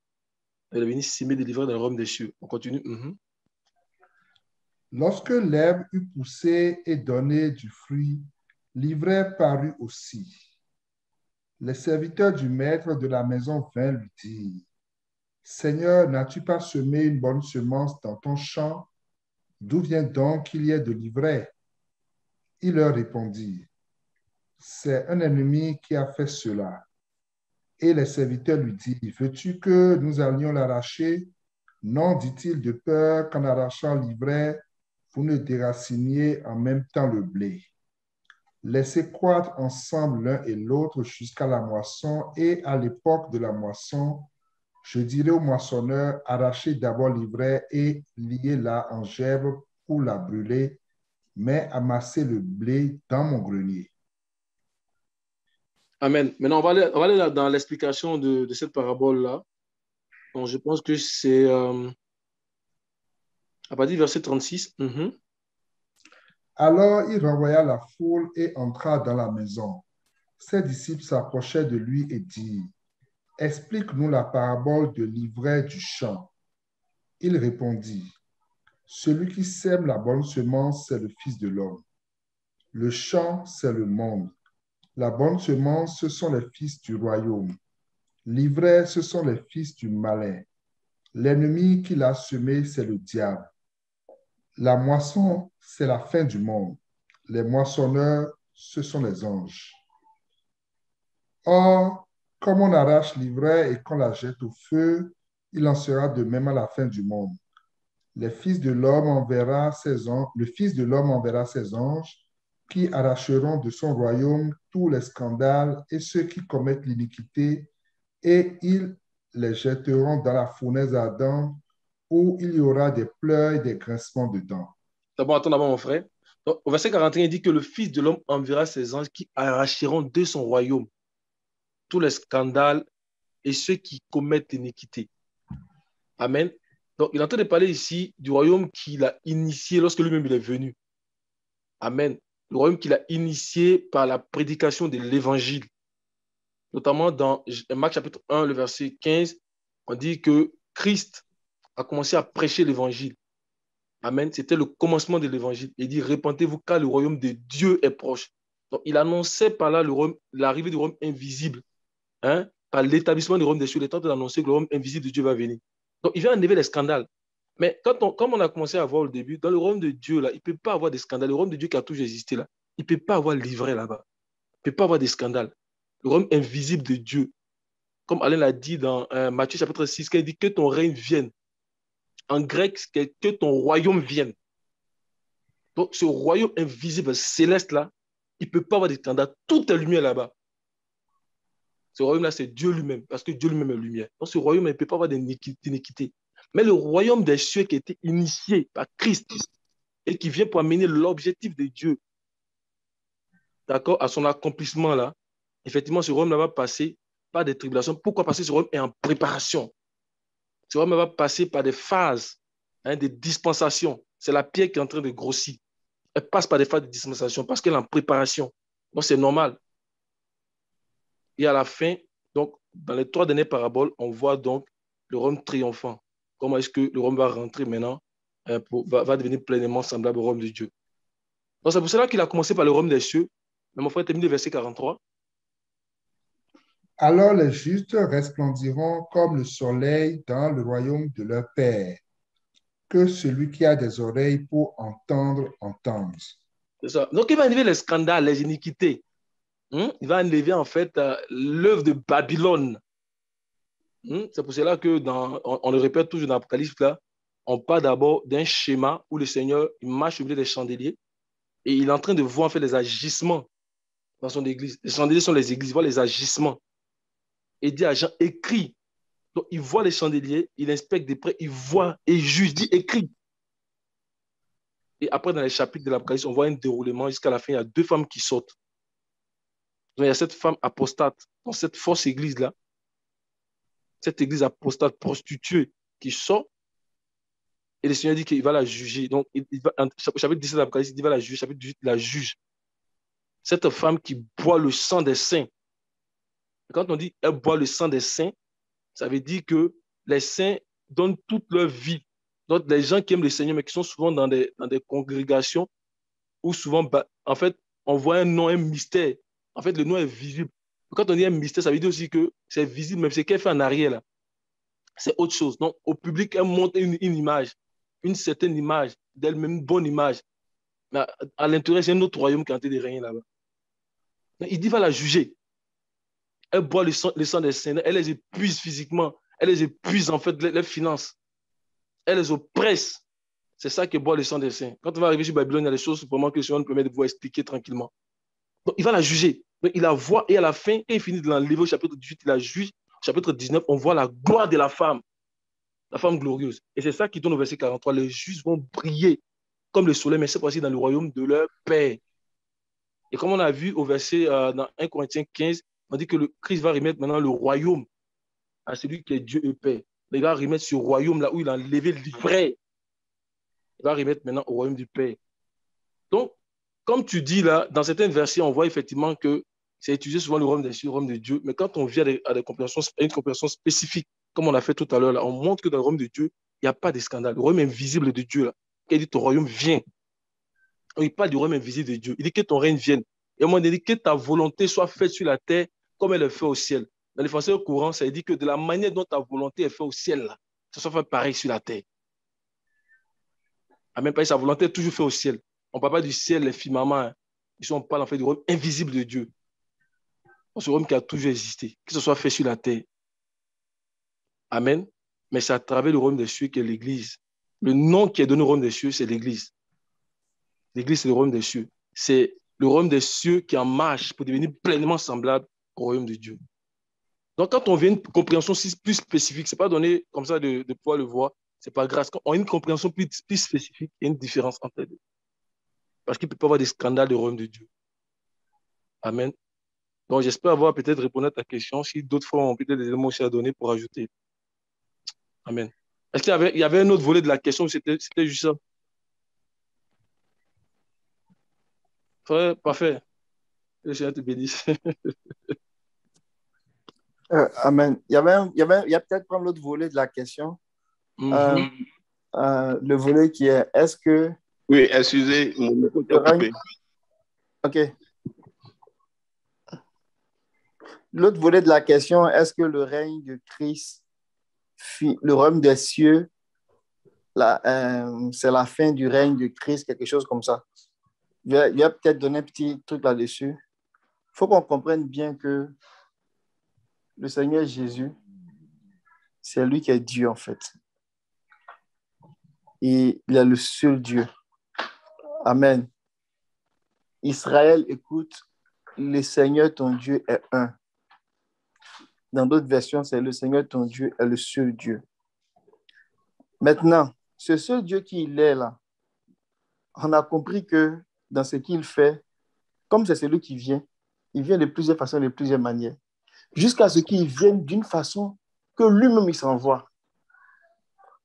Il est venu s'aimer des livrets dans le royaume des cieux. On continue. Lorsque l'herbe eut poussé et donné du fruit, l'ivraie parut aussi. Les serviteurs du maître de la maison vinrent lui dire, Seigneur, n'as-tu pas semé une bonne semence dans ton champ? D'où vient donc qu'il y ait de l'ivraie? Il leur répondit, c'est un ennemi qui a fait cela. Et les serviteurs lui dirent, veux-tu que nous allions l'arracher? Non, dit-il, de peur qu'en arrachant l'ivraie, vous ne déraciniez en même temps le blé. Laissez croître ensemble l'un et l'autre jusqu'à la moisson, et à l'époque de la moisson, je dirai au moissonneur, arrachez d'abord l'ivraie et liez-la en gerbes pour la brûler, mais amassez le blé dans mon grenier. Amen. Maintenant, on va aller là dans l'explication de cette parabole-là. Donc, je pense que c'est à partir du verset 36. Alors il renvoya la foule et entra dans la maison. Ses disciples s'approchaient de lui et dirent, explique-nous la parabole de l'ivraie du champ. Il répondit, celui qui sème la bonne semence, c'est le Fils de l'homme. Le champ, c'est le monde. La bonne semence, ce sont les fils du royaume. L'ivraie, ce sont les fils du malin. L'ennemi qui l'a semé, c'est le diable. La moisson, c'est la fin du monde. Les moissonneurs, ce sont les anges. Or, comme on arrache l'ivraie et qu'on la jette au feu, il en sera de même à la fin du monde. Le Fils de l'homme enverra ses anges qui arracheront de son royaume tous les scandales et ceux qui commettent l'iniquité, et ils les jetteront dans la fournaise ardente où il y aura des pleurs et des grincements de dents. D'abord, attends d'abord, mon frère. Donc, au verset 41, il dit que le Fils de l'homme enverra ses anges qui arracheront de son royaume tous les scandales et ceux qui commettent l'iniquité. Amen. Donc, il est en train de parler ici du royaume qu'il a initié lorsque lui-même il est venu. Amen. Le royaume qu'il a initié par la prédication de l'évangile. Notamment dans Marc chapitre 1, le verset 15, on dit que Christ a commencé à prêcher l'évangile. Amen. C'était le commencement de l'évangile. Il dit, répentez-vous car le royaume de Dieu est proche. Donc, il annonçait par là l'arrivée du royaume invisible. Par l'établissement du royaume des cieux, il est temps d'annoncer que le royaume invisible de Dieu va venir. Donc, il vient enlever les scandales. Mais comme on a commencé à voir au début, dans le royaume de Dieu, là, il ne peut pas avoir des scandales. Le royaume de Dieu qui a toujours existé, là, il ne peut pas avoir livré là-bas. Il ne peut pas avoir des scandales. Le royaume invisible de Dieu. Comme Alain l'a dit dans Matthieu chapitre 6, quand il dit que ton règne vienne. En grec, c'est que ton royaume vienne. Donc, ce royaume invisible, céleste-là, il ne peut pas avoir des scandales. Tout est lumière là-bas. Ce royaume-là, c'est Dieu lui-même, parce que Dieu lui-même est lumière. Donc, ce royaume ne peut pas avoir d'iniquité. Mais le royaume des cieux qui a été initié par Christ et qui vient pour amener l'objectif de Dieu, d'accord, à son accomplissement là, effectivement, ce royaume va passer par des tribulations. Pourquoi? Parce que ce royaume est en préparation. Ce royaume va passer par des phases, des dispensations. C'est la pierre qui est en train de grossir. Elle passe par des phases de dispensation parce qu'elle est en préparation. Donc, c'est normal. Et à la fin, donc, dans les 3 dernières paraboles, on voit donc le royaume triomphant. Comment est-ce que le royaume va rentrer maintenant, va devenir pleinement semblable au royaume de Dieu. Donc, c'est pour cela qu'il a commencé par le royaume des cieux. Mais mon frère termine le verset 43. Alors les justes resplendiront comme le soleil dans le royaume de leur Père. Que celui qui a des oreilles pour entendre, entende. C'est ça. Donc, il va enlever les scandales, les iniquités. Il va enlever en fait l'œuvre de Babylone. C'est pour cela que on le répète toujours dans l'Apocalypse, là, on part d'abord d'un schéma où le Seigneur il marche au milieu des chandeliers et il est en train de voir en fait les agissements dans son église. Les chandeliers sont les églises, il voit les agissements. Et il dit à Jean, écris. Donc, il voit les chandeliers, il inspecte de près, il voit et juge, dit, écris. Et après, dans les chapitres de l'Apocalypse, on voit un déroulement jusqu'à la fin. Il y a 2 femmes qui sortent. Donc, il y a cette femme apostate dans cette fausse église-là, cette église apostate prostituée qui sort. Et le Seigneur dit qu'il va la juger. Donc, chapitre 17 de l'Apocalypse, il dit qu'il va la juger. Chapitre 18, il la juge. Cette femme qui boit le sang des saints. Et quand on dit elle boit le sang des saints, ça veut dire que les saints donnent toute leur vie. Donc, les gens qui aiment le Seigneur, mais qui sont souvent dans des congrégations où souvent, en fait, on voit un nom, un mystère. En fait, le nom est visible. Quand on dit un mystère, ça veut dire aussi que c'est visible, même ce qu'elle fait en arrière, là, c'est autre chose. Donc, au public, elle montre une image, une certaine image d'elle-même, une bonne image. Mais à l'intérieur, c'est un autre royaume qui est en train de régner là-bas. Il dit, va la juger. Elle boit le sang des saints, elle les épuise physiquement, elle les épuise en fait les finances, elle les oppresse. C'est ça que boit le sang des saints. Quand on va arriver sur Babylone, il y a des choses vraiment que le Seigneur nous permet de vous expliquer tranquillement. Donc, il va la juger. Donc, il la voit et à la fin, quand il finit de l'enlever au chapitre 18, il la juge. Au chapitre 19, on voit la gloire de la femme glorieuse. Et c'est ça qui donne au verset 43. Les justes vont briller comme le soleil, mais cette fois-ci dans le royaume de leur Père. Et comme on a vu au verset dans 1 Corinthiens 15, on dit que le Christ va remettre maintenant le royaume à celui qui est Dieu et Père. Il va remettre ce royaume là où il a enlevé le livret. Il va remettre maintenant au royaume du Père. Donc, comme tu dis là, dans certaines versions, on voit effectivement que c'est utilisé souvent le royaume des cieux, le royaume de Dieu, mais quand on vient à une compréhension spécifique, comme on l'a fait tout à l'heure, là, on montre que dans le royaume de Dieu, il n'y a pas de scandale. Le royaume invisible de Dieu, là, il dit ton royaume vient. Il parle du royaume invisible de Dieu. Il dit que ton règne vienne. Et moi, il dit que ta volonté soit faite sur la terre comme elle est faite au ciel. Dans les français courants, ça dit que de la manière dont ta volonté est faite au ciel, là, ça soit fait pareil sur la terre. Amen. Sa volonté est toujours faite au ciel. On ne parle pas du ciel, les firmaments. Hein. Ici, on parle en fait du royaume invisible de Dieu. Ce royaume qui a toujours existé, que ce soit fait sur la terre. Amen. Mais c'est à travers le royaume des cieux qu'est l'Église. Le nom qui est donné au royaume des cieux, c'est l'Église. L'Église, c'est le royaume des cieux. C'est le royaume des cieux qui est en marche pour devenir pleinement semblable au royaume de Dieu. Donc, quand on vient à une compréhension plus spécifique, ce n'est pas donné comme ça de pouvoir le voir, ce n'est pas grâce. Quand on a une compréhension plus spécifique, il y a une différence entre les deux. Parce qu'il ne peut pas y avoir des scandales du royaume de Dieu. Amen. Donc, j'espère avoir peut-être répondu à ta question. Si d'autres fois ont peut-être des éléments aussi à donner pour ajouter. Amen. Est-ce qu'il y avait un autre volet de la question ou c'était juste ça? Très parfait. Que le Seigneur te bénisse. Amen. Il y a peut-être prendre l'autre volet de la question. Le volet qui est, est-ce que... Oui, excusez, mon micro est occupé. OK. L'autre volet de la question, est-ce que le règne de Christ, le royaume des cieux, c'est la fin du règne de Christ, quelque chose comme ça? Je vais peut-être donner un petit truc là-dessus. Il faut qu'on comprenne bien que le Seigneur Jésus, c'est lui qui est Dieu en fait. Et il est le seul Dieu. Amen. Israël, écoute, le Seigneur ton Dieu est un. Dans d'autres versions, c'est le Seigneur ton Dieu est le seul Dieu. Maintenant, ce seul Dieu qui il est là, on a compris que dans ce qu'il fait, comme c'est celui qui vient, il vient de plusieurs façons, de plusieurs manières, jusqu'à ce qu'il vienne d'une façon que lui-même il s'envoie.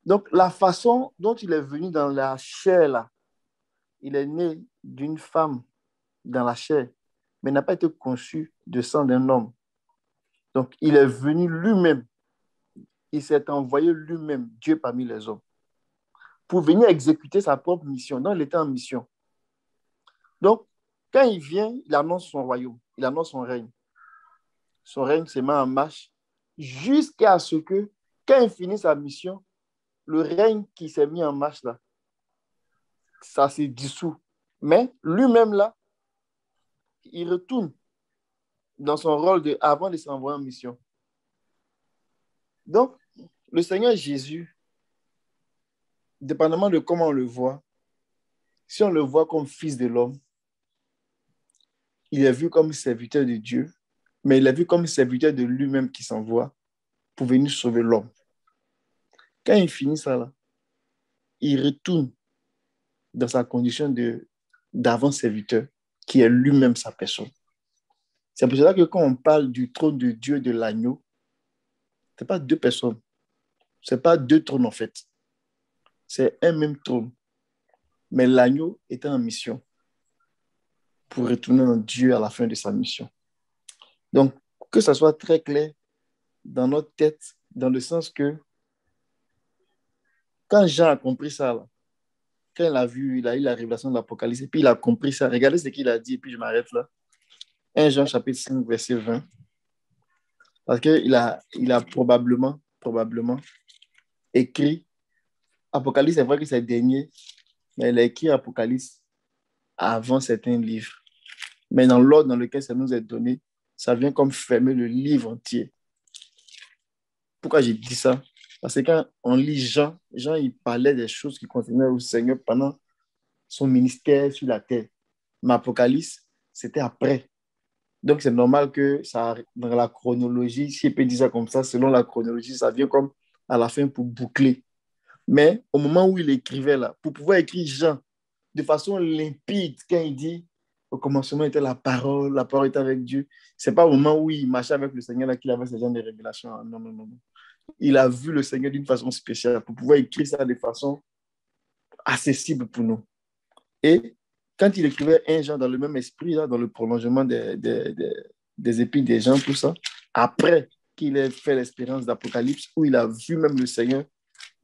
Donc, la façon dont il est venu dans la chair, là, il est né d'une femme dans la chair, mais n'a pas été conçu de sang d'un homme. Donc, il est venu lui-même. Il s'est envoyé lui-même, Dieu parmi les hommes, pour venir exécuter sa propre mission. Donc, il était en mission. Donc, quand il vient, il annonce son royaume, il annonce son règne. Son règne se met en marche jusqu'à ce que, quand il finit sa mission, le règne qui s'est mis en marche là, ça se dissout. Mais lui-même là, il retourne dans son rôle avant de s'envoyer en mission. Donc, le Seigneur Jésus, dépendamment de comment on le voit, si on le voit comme fils de l'homme, il est vu comme serviteur de Dieu, mais il est vu comme serviteur de lui-même qui s'envoie pour venir sauver l'homme. Quand il finit ça, là, il retourne dans sa condition d'avant-serviteur, qui est lui-même sa personne. C'est pour cela que quand on parle du trône de Dieu, de l'agneau, ce n'est pas deux personnes. Ce n'est pas deux trônes, en fait. C'est un même trône. Mais l'agneau était en mission pour retourner en Dieu à la fin de sa mission. Donc, que ça soit très clair dans notre tête, dans le sens que quand Jean a compris ça, là, quand il a vu, il a eu la révélation de l'Apocalypse, et puis il a compris ça, regardez ce qu'il a dit, et puis je m'arrête là. 1 Jean chapitre 5, verset 20. Parce qu'il a probablement écrit Apocalypse, c'est vrai que c'est le dernier, mais il a écrit Apocalypse avant certains livres. Mais dans l'ordre dans lequel ça nous est donné, ça vient comme fermer le livre entier. Pourquoi j'ai dit ça? Parce que quand on lit Jean, il parlait des choses qui concernaient au Seigneur pendant son ministère sur la terre. Mais Apocalypse, c'était après. Donc, c'est normal que ça, dans la chronologie, si je peux dire ça comme ça, selon la chronologie, ça vient comme à la fin pour boucler. Mais au moment où il écrivait là, pour pouvoir écrire Jean de façon limpide, quand il dit au commencement était la parole était avec Dieu, ce n'est pas au moment où il marchait avec le Seigneur là qu'il avait ce genre de révélations. Non, non, non. Il a vu le Seigneur d'une façon spéciale pour pouvoir écrire ça de façon accessible pour nous. Et quand il écrivait 1 Jean dans le même esprit, là, dans le prolongement des épîtres des gens, tout ça, après qu'il ait fait l'expérience d'Apocalypse, où il a vu même le Seigneur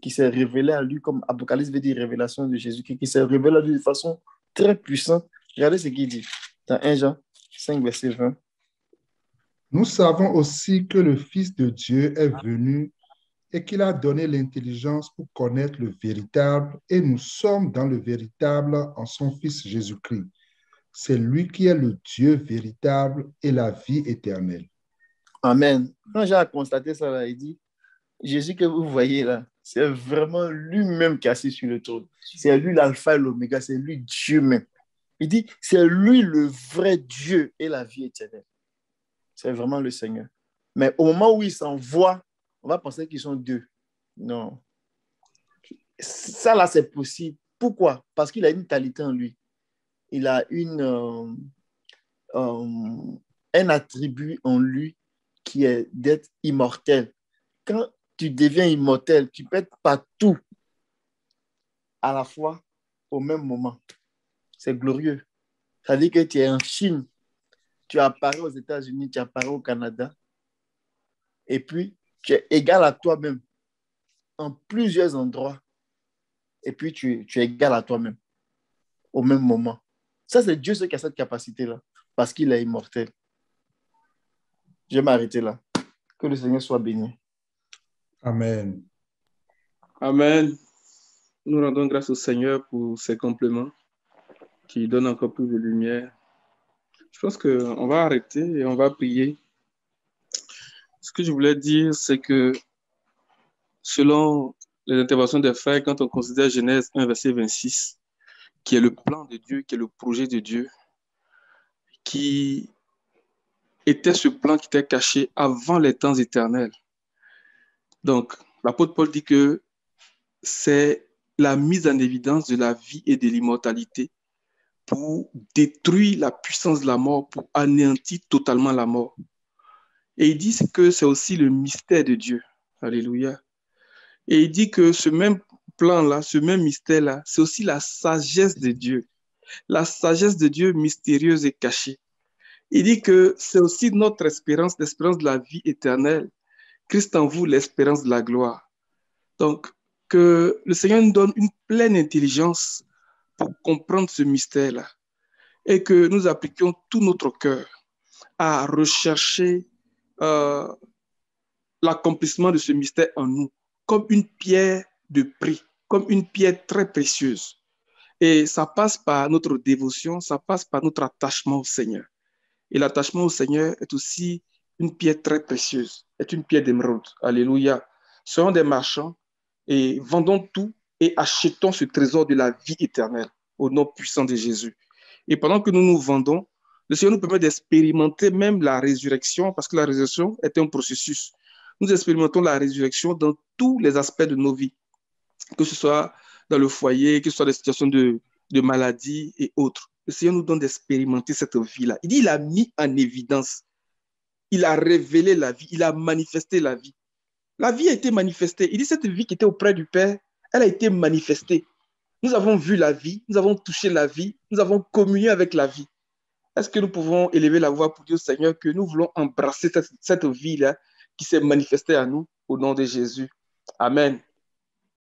qui s'est révélé à lui, comme Apocalypse veut dire révélation de Jésus, qui s'est révélé à lui de façon très puissante. Regardez ce qu'il dit dans 1 Jean 5, verset 20. Nous savons aussi que le Fils de Dieu est venu et qu'il a donné l'intelligence pour connaître le véritable, et nous sommes dans le véritable en son Fils Jésus-Christ. C'est lui qui est le Dieu véritable et la vie éternelle. Amen. Quand j'ai constaté ça, là, il dit, Jésus que vous voyez là, c'est vraiment lui-même qui est assis sur le trône. C'est lui l'alpha et l'oméga, c'est lui Dieu même. Il dit, c'est lui le vrai Dieu et la vie éternelle. C'est vraiment le Seigneur. Mais au moment où il s'envoie, on va penser qu'ils sont deux. Non. Ça là, c'est possible. Pourquoi? Parce qu'il a une qualité en lui. Il a un attribut en lui qui est d'être immortel. Quand tu deviens immortel, tu peux être partout à la fois au même moment. C'est glorieux. Ça veut dire que tu es en Chine, tu apparais aux États-Unis, tu apparais au Canada, et puis tu es égal à toi-même en plusieurs endroits, et puis tu es égal à toi-même au même moment. Ça, c'est Dieu qui a cette capacité-là, parce qu'il est immortel. Je vais m'arrêter là. Que le Seigneur soit béni. Amen. Amen. Nous rendons grâce au Seigneur pour ces compléments qui donnent encore plus de lumière. Je pense qu'on va arrêter et on va prier. Ce que je voulais dire, c'est que selon les interventions des frères, quand on considère Genèse 1, verset 26, qui est le plan de Dieu, qui est le projet de Dieu, qui était ce plan qui était caché avant les temps éternels. Donc, l'apôtre Paul dit que c'est la mise en évidence de la vie et de l'immortalité pour détruire la puissance de la mort, pour anéantir totalement la mort. Et il dit que c'est aussi le mystère de Dieu. Alléluia. Et il dit que ce même plan-là, ce même mystère-là, c'est aussi la sagesse de Dieu. La sagesse de Dieu mystérieuse et cachée. Il dit que c'est aussi notre espérance, l'espérance de la vie éternelle. Christ en vous, l'espérance de la gloire. Donc, que le Seigneur nous donne une pleine intelligence pour comprendre ce mystère-là et que nous appliquions tout notre cœur à rechercher l'accomplissement de ce mystère en nous comme une pierre de prix, comme une pierre très précieuse. Et ça passe par notre dévotion, ça passe par notre attachement au Seigneur. Et l'attachement au Seigneur est aussi une pierre très précieuse, est une pierre d'émeraude. Alléluia. Soyons des marchands et vendons tout et achetons ce trésor de la vie éternelle au nom puissant de Jésus. Et pendant que nous nous vendons, le Seigneur nous permet d'expérimenter même la résurrection, parce que la résurrection est un processus. Nous expérimentons la résurrection dans tous les aspects de nos vies, que ce soit dans le foyer, que ce soit des situations de maladie et autres. Le Seigneur nous donne d'expérimenter cette vie-là. Il dit, il a mis en évidence, il a révélé la vie, il a manifesté la vie. La vie a été manifestée. Il dit, cette vie qui était auprès du Père, elle a été manifestée. Nous avons vu la vie, nous avons touché la vie, nous avons communié avec la vie. Est-ce que nous pouvons élever la voix pour dire au Seigneur que nous voulons embrasser cette vie-là qui s'est manifestée à nous au nom de Jésus? Amen.